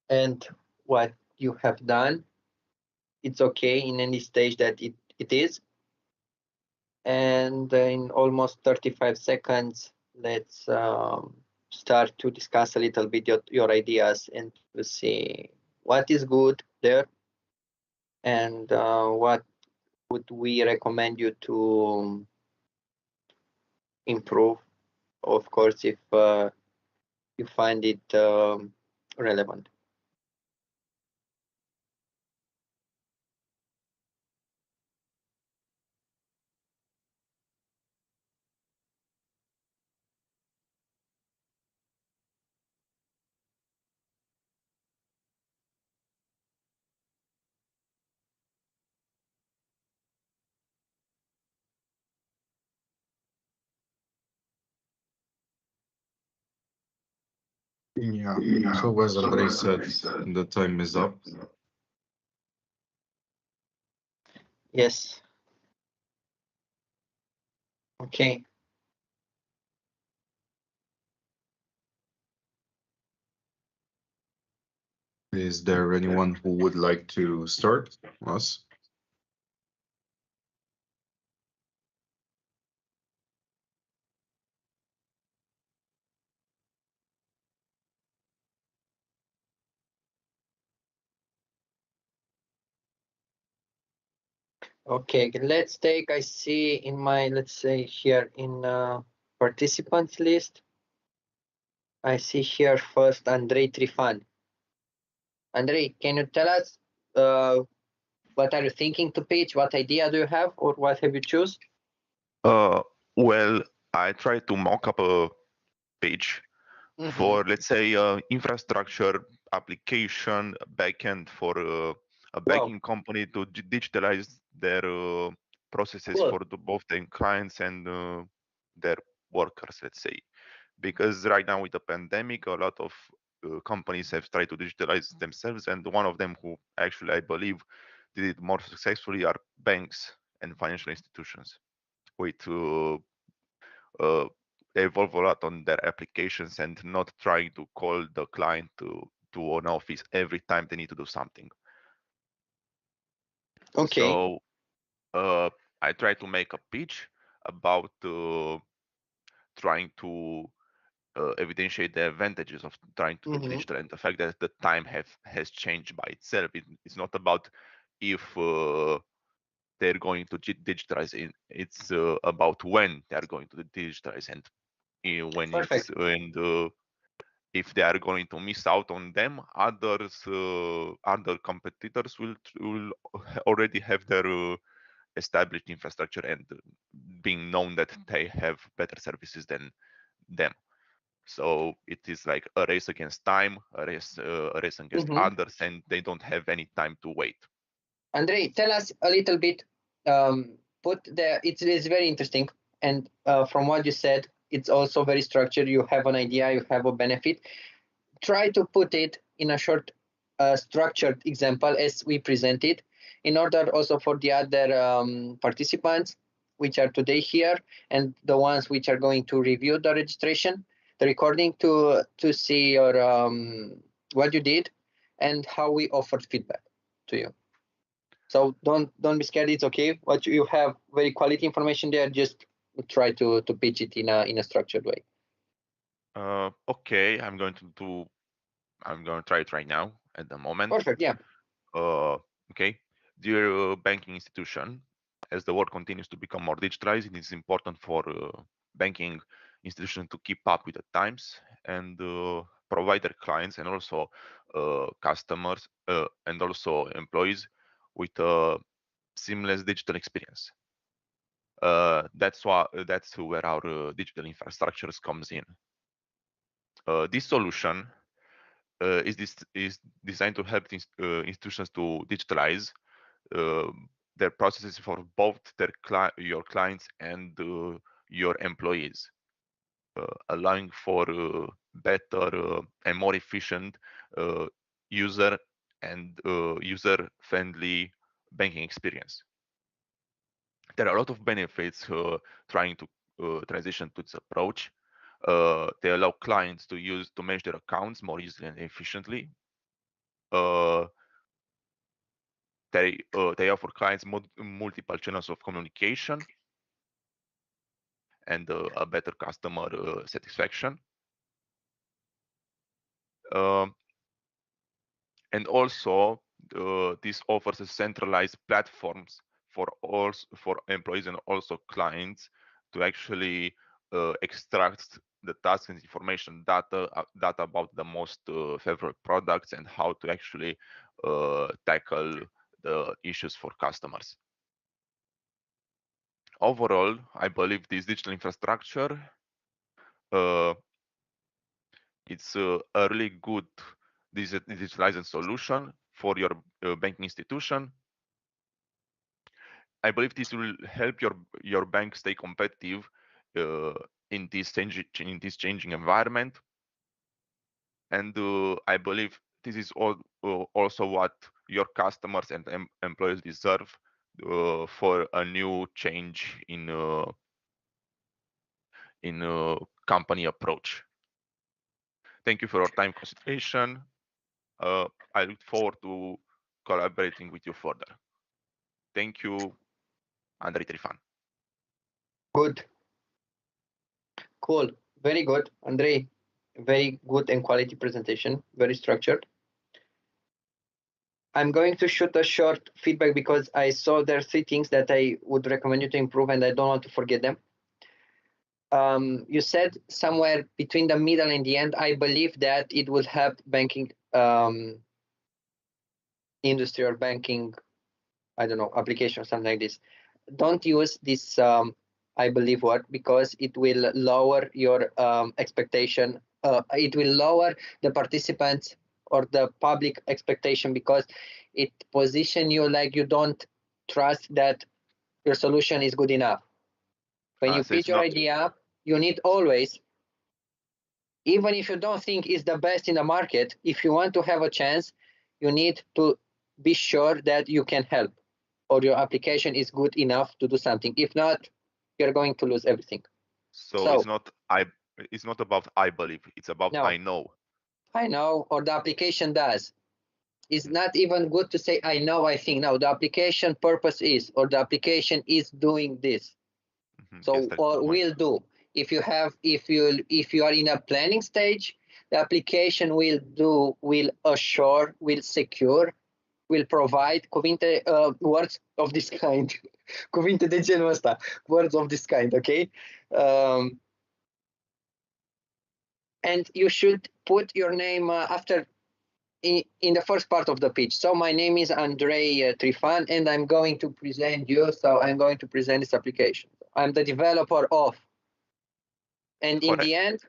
end what you have done. It's okay in any stage that it is. And in almost 35 seconds, let's start to discuss a little bit your ideas and to see what is good there and what would we recommend you to improve, of course, if you find it relevant. Yeah. So as Andrei said, the time is up. Yes. Okay. Is there anyone who would like to start us? Okay, let's take, I see in my, let's say here in participants list, I see here first Andrei Trifan. Andrei, can you tell us what are you thinking to pitch? What idea do you have, or what have you choose? Well, I tried to mock up a page for, let's say, infrastructure application backend for a banking company to digitalize their processes for both the clients and their workers, let's say. Because right now with the pandemic, a lot of companies have tried to digitalize themselves, and one of them who actually, I believe, did it more successfully are banks and financial institutions, with evolve a lot on their applications and not trying to call the client to an office every time they need to do something. Okay. So I try to make a pitch about trying to evidentiate the advantages of trying to do digital, and the fact that the time has changed by itself. It's not about if they're going to digitalize it. It's about when they are going to digitalize, and when Perfect. it's and if they are going to miss out on them, other competitors will already have their established infrastructure and being known that they have better services than them. So it is like a race against time, a race against others, and they don't have any time to wait. Andrei, tell us a little bit. It's very interesting, and from what you said, it's also very structured. You have an idea, you have a benefit. Try to put it in a short, structured example as we presented, in order also for the other participants which are today here and the ones which are going to review the registration, the recording, to see your what you did and how we offered feedback to you. So don't be scared. It's okay. What you have very quality information there. Just try to pitch it in a structured way. Okay, I'm going to try it right now at the moment. Perfect. Yeah. Okay, dear banking institution, as the world continues to become more digitalized, it is important for banking institutions to keep up with the times and provide their clients and also customers and also employees with a seamless digital experience. That's where our digital infrastructures comes in. This solution is designed to help institutions to digitalize their processes for both your clients and your employees, allowing for better and more efficient user and user-friendly banking experience. There are a lot of benefits trying to transition to this approach. They allow clients to manage their accounts more easily and efficiently. They offer clients multiple channels of communication and a better customer satisfaction. And also, this offers a centralized platforms for employees and also clients to actually extract the tasks and information data about the most favorite products and how to actually tackle the issues for customers. Overall, I believe this digital infrastructure it's a really good digitalized solution for your banking institution. I believe this will help your bank stay competitive in this changing environment, and I believe this is also what your customers and employees deserve for a new change in company approach. Thank you for your time consideration. I look forward to collaborating with you further. Thank you, Andrei Trifan. Good. Cool. Very good, Andrei. Very good and quality presentation. Very structured. I'm going to shoot a short feedback because I saw there are 3 things that I would recommend you to improve and I don't want to forget them. You said somewhere between the middle and the end, I believe that it will help banking industry or banking, I don't know, application or something like this. Don't use this I believe word because it will lower your expectation. It will lower the participants or the public expectation because it position you like you don't trust that your solution is good enough. When you pitch your idea, you need always, even if you don't think it's the best in the market, if you want to have a chance, you need to be sure that you can help or your application is good enough to do something. If not, you're going to lose everything. So it's not about I believe, it's about no, I know. I know, or the application does. It's not even good to say I know, I think. No, the application purpose is, or the application is doing this. So Yes, or will do. If you are in a planning stage, the application will assure, will secure, will provide cuvinte, words of this kind. Cuvinte de genul ăsta, words of this kind, okay? And you should put your name after in the first part of the pitch. So my name is Andrei Trifan and I'm going to present you. So I'm going to present this application. I'm the developer of. And in the end,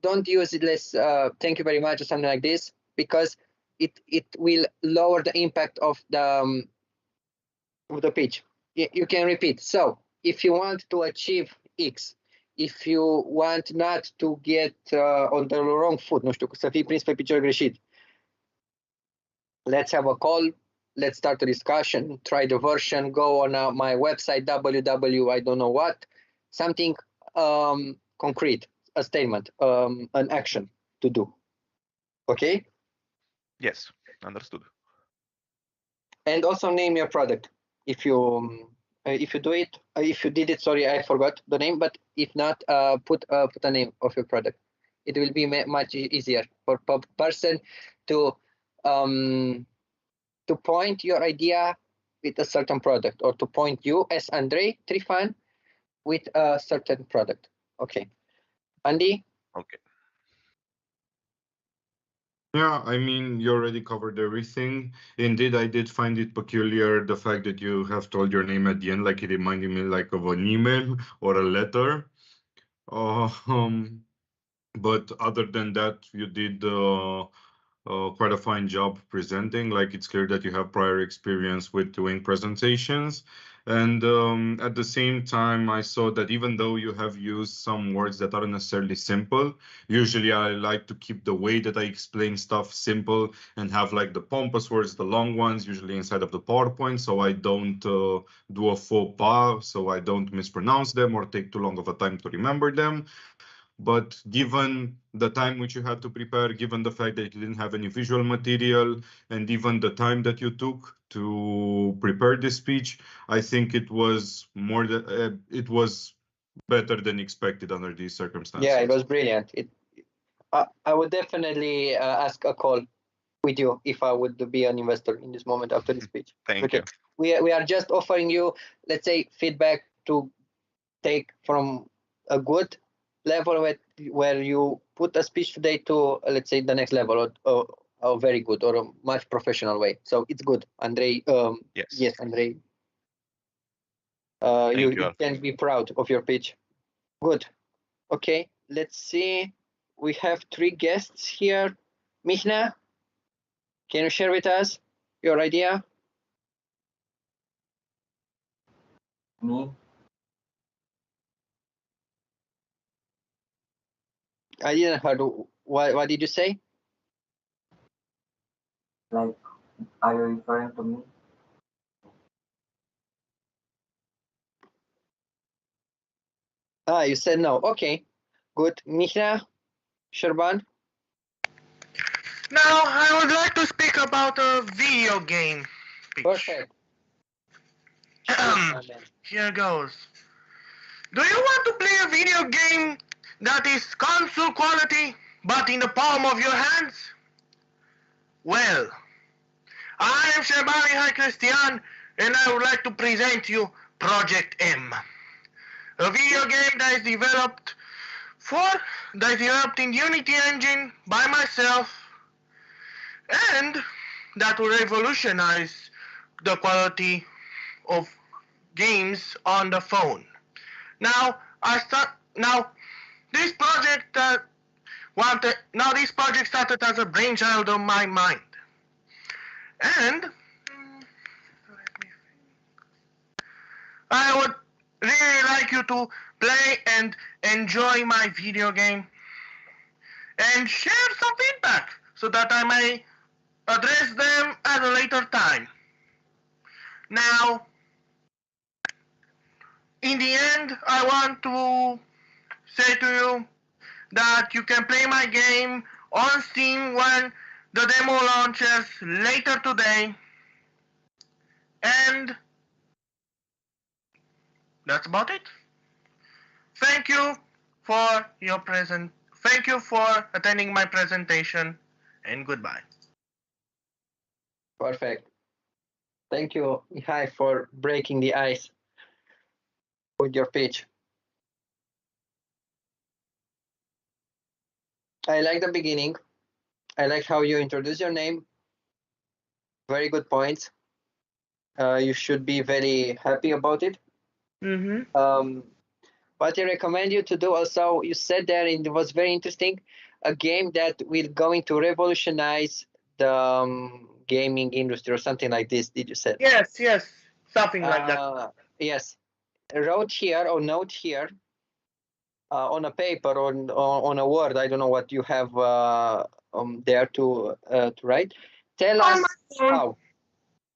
don't use it less, thank you very much or something like this, because it will lower the impact of the pitch. You can repeat. So if you want to achieve X, if you want not to get on the wrong foot, nu știu, să fii prins pe picior greșit, let's have a call, let's start a discussion, try the version, go on my website, www, I don't know what, something concrete, a statement, an action to do. Okay? Yes, understood. And also name your product. If you do it, if you did it, sorry, I forgot the name, but if not, put a name of your product. It will be much easier for person to point your idea with a certain product, or to point you as Andrei Trifan with a certain product. Okay, Andy. Okay. Yeah, I mean, you already covered everything. Indeed, I did find it peculiar, the fact that you have told your name at the end, like it reminded me like of an email or a letter. But other than that, you did quite a fine job presenting. Like, it's clear that you have prior experience with doing presentations. And at the same time, I saw that even though you have used some words that aren't necessarily simple, usually I like to keep the way that I explain stuff simple and have like the pompous words, the long ones, usually inside of the PowerPoint, so I don't do a faux pas, so I don't mispronounce them or take too long of a time to remember them. But given the time which you had to prepare, given the fact that you didn't have any visual material, and even the time that you took to prepare this speech, I think it was more than it was better than expected under these circumstances. Yeah, it was brilliant. I would definitely ask a call with you if I would be an investor in this moment after the speech. Thank you. We are just offering you, let's say, feedback to take from a good level where you put a speech today to, let's say, the next level, or a very good or a much professional way. So it's good, Andrei. Yes, Andrei. You can be proud of your pitch. Good. Okay, let's see. We have 3 guests here. Mihna, can you share with us your idea? Me? I didn't heard. What did you say? Like, are you referring to me? You said no. Okay, good. Mihna, Sherban? Now, I would like to speak about a video game. Perfect. Here goes. Do you want to play a video game that is console quality, but in the palm of your hands? Well, I am Shebani Christian, and I would like to present you Project M, a video game that is developed in Unity engine by myself, and that will revolutionize the quality of games on the phone. Now, this project started as a brainchild of my mind, and I would really like you to play and enjoy my video game and share some feedback so that I may address them at a later time. Now, in the end, I want to say to you that you can play my game on Steam when the demo launches later today. And that's about it. Thank you for attending my presentation, and goodbye. Perfect. Thank you, Mihai, for breaking the ice with your pitch. I like the beginning. I like how you introduce your name. Very good points. You should be very happy about it. What I recommend you to do also, you said there, and it was very interesting, a game that will going to revolutionize the gaming industry or something like this. Did you say? Yes, something like that. Yes, note here on a paper or on a word. I don't know what you have there to write. Tell us how.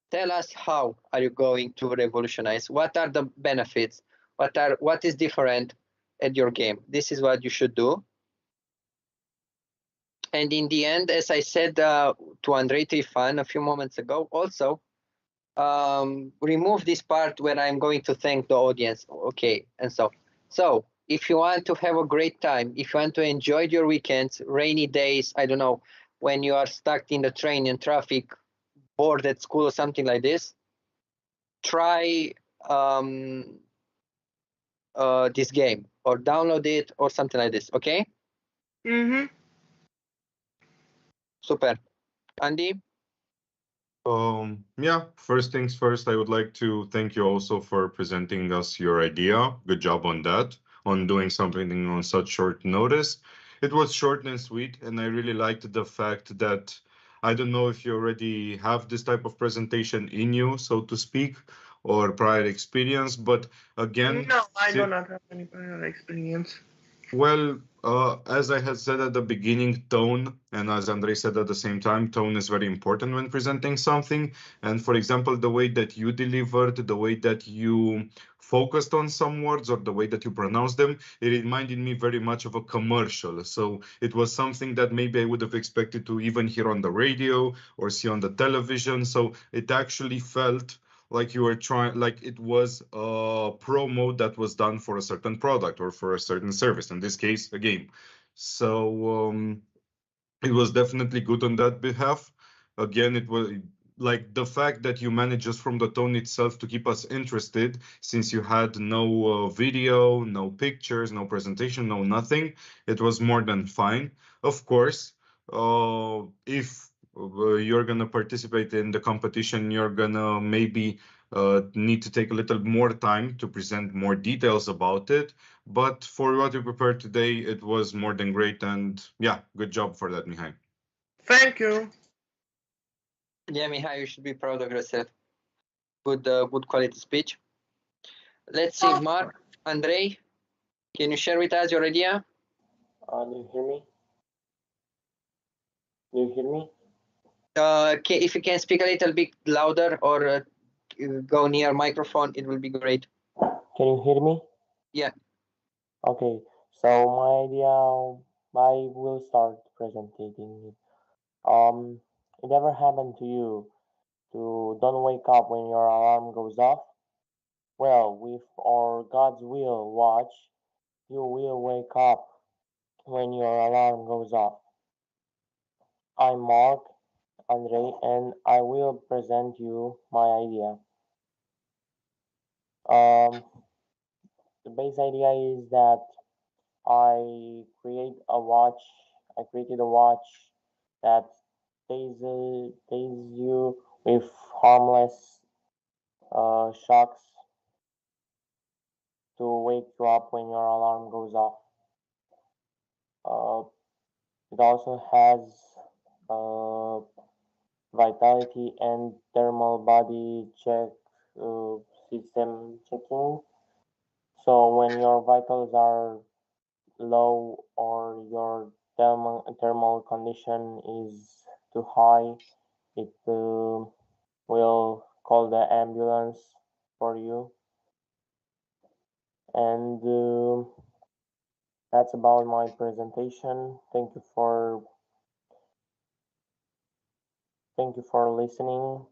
Tell us how are you going to revolutionize? What are the benefits? What is different at your game? This is what you should do. And in the end, as I said to Andrei Trifan a few moments ago, also remove this part where I'm going to thank the audience. Okay, and so if you want to have a great time, if you want to enjoy your weekends, rainy days, I don't know, when you are stuck in the train in traffic, bored at school or something like this, try this game or download it or something like this. Okay? Super. Andy? Yeah, first things first, I would like to thank you also for presenting us your idea. Good job on that, on doing something on such short notice. It was short and sweet, and I really liked the fact that I don't know if you already have this type of presentation in you, so to speak, or prior experience, but again, No, I do not have any prior experience. well, as I had said at the beginning, tone, and as Andrei said at the same time, tone is very important when presenting something. And for example, the way that you delivered, the way that you focused on some words, or the way that you pronounced them, it reminded me very much of a commercial. So it was something that maybe I would have expected to even hear on the radio or see on the television. So it actually felt like you were trying, like it was a promo that was done for a certain product or for a certain service, in this case, a game. So it was definitely good on that behalf. Again, it was like the fact that you managed just from the tone itself to keep us interested, since you had no video, no pictures, no presentation, no nothing. It was more than fine. Of course, if you're going to participate in the competition, you're going to maybe need to take a little more time to present more details about it. But for what you prepared today, it was more than great. And yeah, good job for that, Mihai. Thank you. Yeah, Mihai, you should be proud of yourself. Good quality speech. Let's see, Mark, Andrei, can you share with us your idea? Do you hear me? Do you hear me? If you can speak a little bit louder or go near microphone, it will be great. Can you hear me? Yeah. Okay, so my idea, I will start presenting it. It ever happened to you to don't wake up when your alarm goes off? Well, with our God's will watch, you will wake up when your alarm goes off. I'm Mark, Andrei, and I will present you my idea. The base idea is that I created a watch that stays you with harmless shocks to wake you up when your alarm goes off. It also has vitality and thermal body check system checking. So when your vitals are low or your thermal condition is too high, it will call the ambulance for you. And that's about my presentation. Thank you for listening.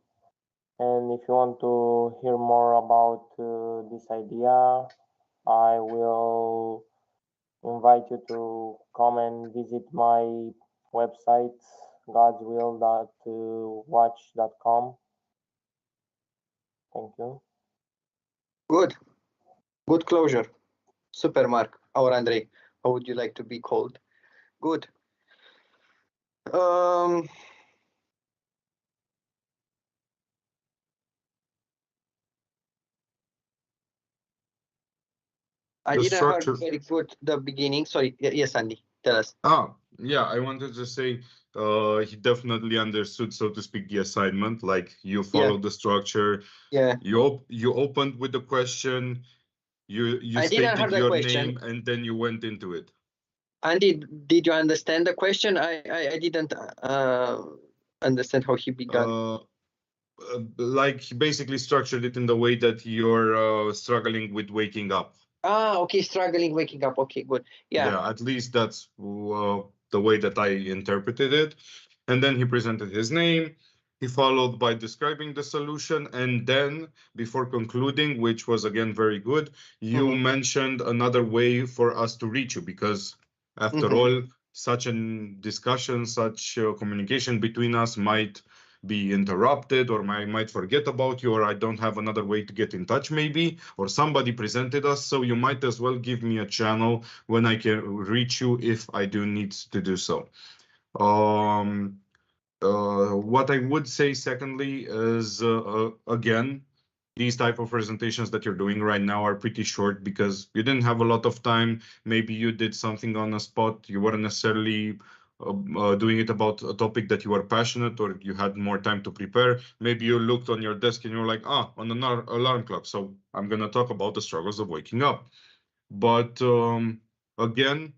And if you want to hear more about this idea, I will invite you to come and visit my website, godswill.watch.com. Thank you. Good closure. Super, Mark. Or Andrei, how would you like to be called? Good. I didn't hear very good the beginning. Sorry. Yes, Andy, tell us. Yeah, I wanted to say he definitely understood, so to speak, the assignment. Like you followed the structure. Yeah. You opened with the question. You stated your name and then you went into it. Andy, did you understand the question? I didn't understand how he began. Like he basically structured it in the way that you're struggling with waking up. Okay, struggling waking up. Okay, good. Yeah, at least that's the way that I interpreted it. And then he presented his name. He followed by describing the solution, and then before concluding, which was again very good, you mentioned another way for us to reach you, because after all, such a discussion, such communication between us might be interrupted, or I might forget about you, or I don't have another way to get in touch maybe, or somebody presented us, so you might as well give me a channel when I can reach you if I do need to do so. What I would say secondly is, again, these type of presentations that you're doing right now are pretty short because you didn't have a lot of time. Maybe you did something on the spot. You weren't necessarily doing it about a topic that you are passionate or you had more time to prepare. Maybe you looked on your desk and you're like, on an alarm clock. So I'm going to talk about the struggles of waking up. But again,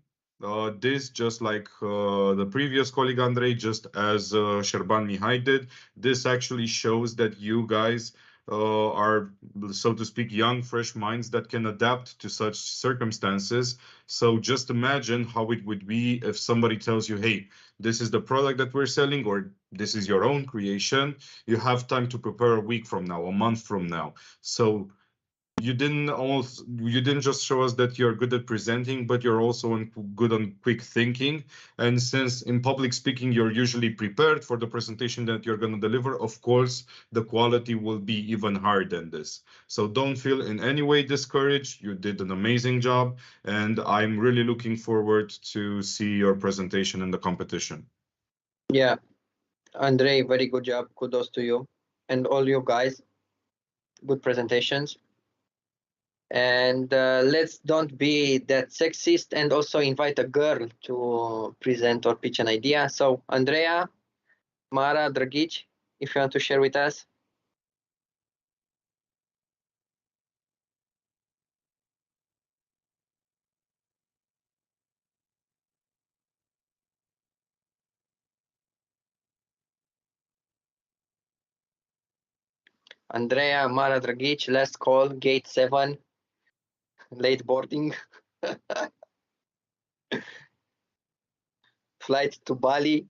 this, just like the previous colleague Andrei, just as Sherban Mihai did, this actually shows that you guys are, so to speak, young, fresh minds that can adapt to such circumstances. So just imagine how it would be if somebody tells you, hey, this is the product that we're selling, or this is your own creation. You have time to prepare a week from now, a month from now. So you didn't just show us that you're good at presenting, but you're also good on quick thinking. And since in public speaking, you're usually prepared for the presentation that you're going to deliver, of course, the quality will be even higher than this. So don't feel in any way discouraged. You did an amazing job, and I'm really looking forward to see your presentation in the competition. Yeah, Andrei, very good job. Kudos to you and all you guys. Good presentations. And let's don't be that sexist, and also invite a girl to present or pitch an idea. So Andreea, Mara, Dragic, if you want to share with us. Andreea, Mara, Dragic, last call, gate 7, late boarding. Flight to Bali.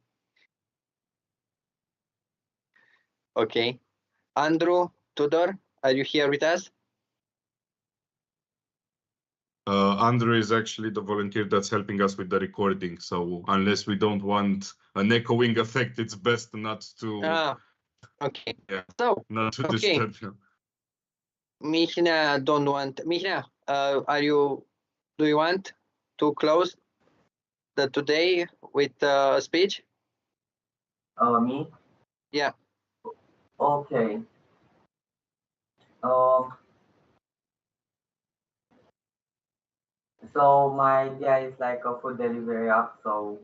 Okay. Andrew, Tudor, are you here with us? Andrew is actually the volunteer that's helping us with the recording. So unless we don't want an echoing effect, it's best not to. Okay. Yeah. So Not to okay. disturb you. Mihnea don't want. Mihnea, do you want to close the today with a speech? Me? Yeah. Okay. So my idea is like a food delivery app, so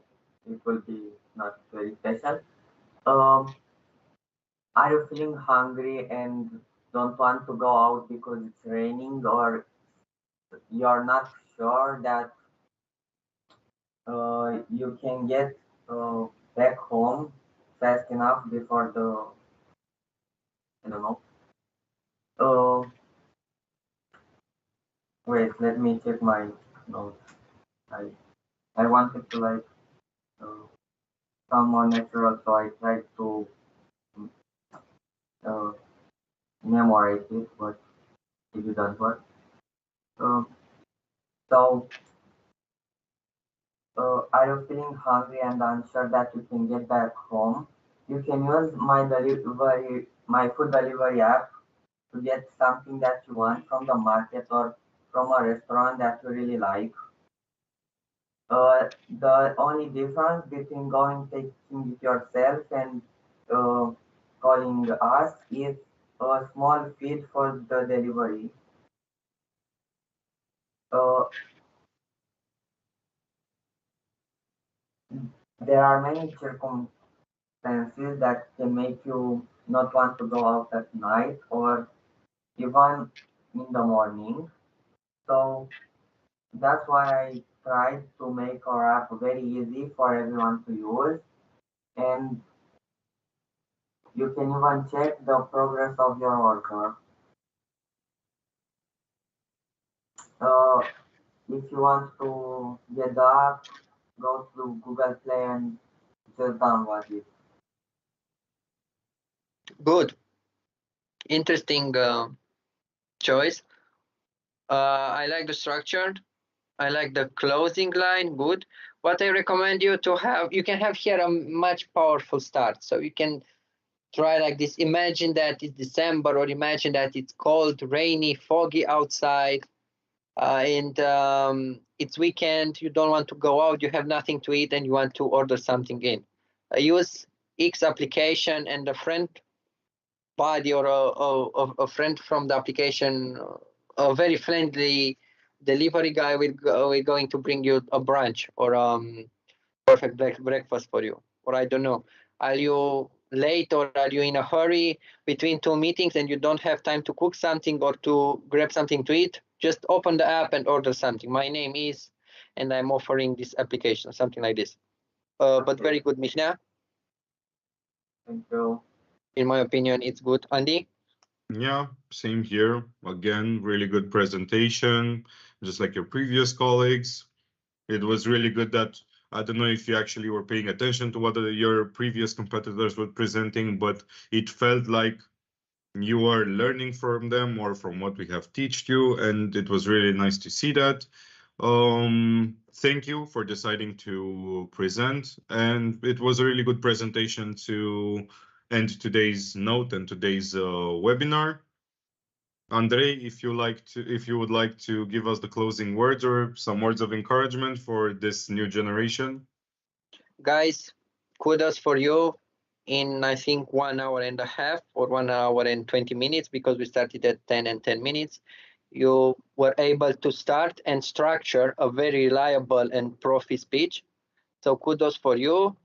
it will be not very special. Are you feeling hungry and don't want to go out because it's raining, or you're not sure that you can get back home fast enough before the, I don't know. Wait, let me check my notes. I wanted to like sound more natural, so I tried to memorize it, but it didn't work. So, are you feeling hungry and unsure that you can get back home? You can use my food delivery app to get something that you want from the market or from a restaurant that you really like. The only difference between going taking it yourself and calling us is a small fee for the delivery. There are many circumstances that can make you not want to go out at night or even in the morning. So that's why I tried to make our app very easy for everyone to use. And you can even check the progress of your order. If you want to get the app, go to Google Play and just download it. Good. Interesting choice. I like the structure. I like the closing line. Good. What I recommend you to have, you can have here a much powerful start. So you can try like this. Imagine that it's December, or imagine that it's cold, rainy, foggy outside, and it's weekend. You don't want to go out. You have nothing to eat, and you want to order something in. Use X application, and a friend body or a friend from the application, a very friendly delivery guy, we're going to bring you a brunch or perfect breakfast for you. Or I don't know, are you late or are you in a hurry between two meetings and you don't have time to cook something or to grab something to eat? Just open the app and order something. My name is, and I'm offering this application, something like this. But very good, Mihna. Thank you. In my opinion, it's good. Andy? Yeah, same here. Again, really good presentation, just like your previous colleagues. It was really good that, I don't know if you actually were paying attention to what your previous competitors were presenting, but it felt like you were learning from them or from what we have taught you, and it was really nice to see that. Thank you for deciding to present, and it was a really good presentation to end today's note and today's webinar. Andrei, if you would like to give us the closing words or some words of encouragement for this new generation. Guys, kudos for you. In I think 1 hour and a half or 1 hour and 20 minutes, because we started at 10 and 10 minutes, you were able to start and structure a very reliable and profi speech. So kudos for you.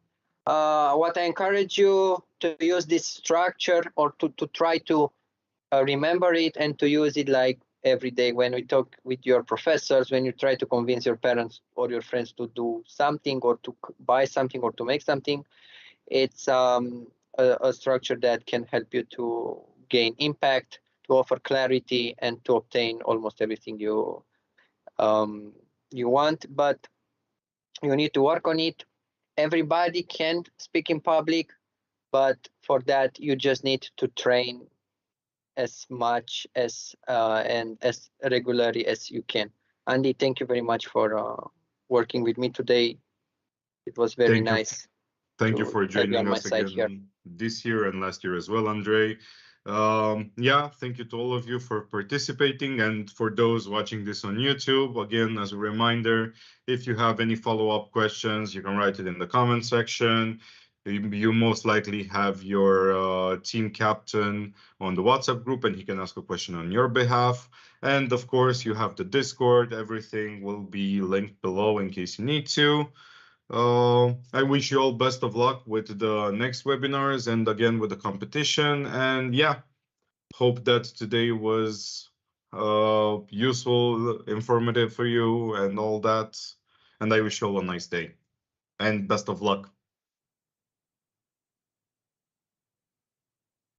What I encourage you to use this structure or to try to remember it and to use it like every day when we talk with your professors, when you try to convince your parents or your friends to do something or to buy something or to make something. It's a structure that can help you to gain impact, to offer clarity, and to obtain almost everything you want. But you need to work on it. Everybody can speak in public, but for that you just need to train as much as and as regularly as you can. Andy, thank you very much for working with me today. It was very nice. Thank you for joining us again this year and last year as well, Andrei. Yeah, thank you to all of you for participating, and for those watching this on YouTube, again, as a reminder, if you have any follow-up questions, you can write it in the comment section. You most likely have your team captain on the WhatsApp group, and he can ask a question on your behalf. And of course, you have the Discord. Everything will be linked below in case you need to. I wish you all best of luck with the next webinars and again with the competition. And yeah, hope that today was useful, informative for you and all that. And I wish you all a nice day and best of luck.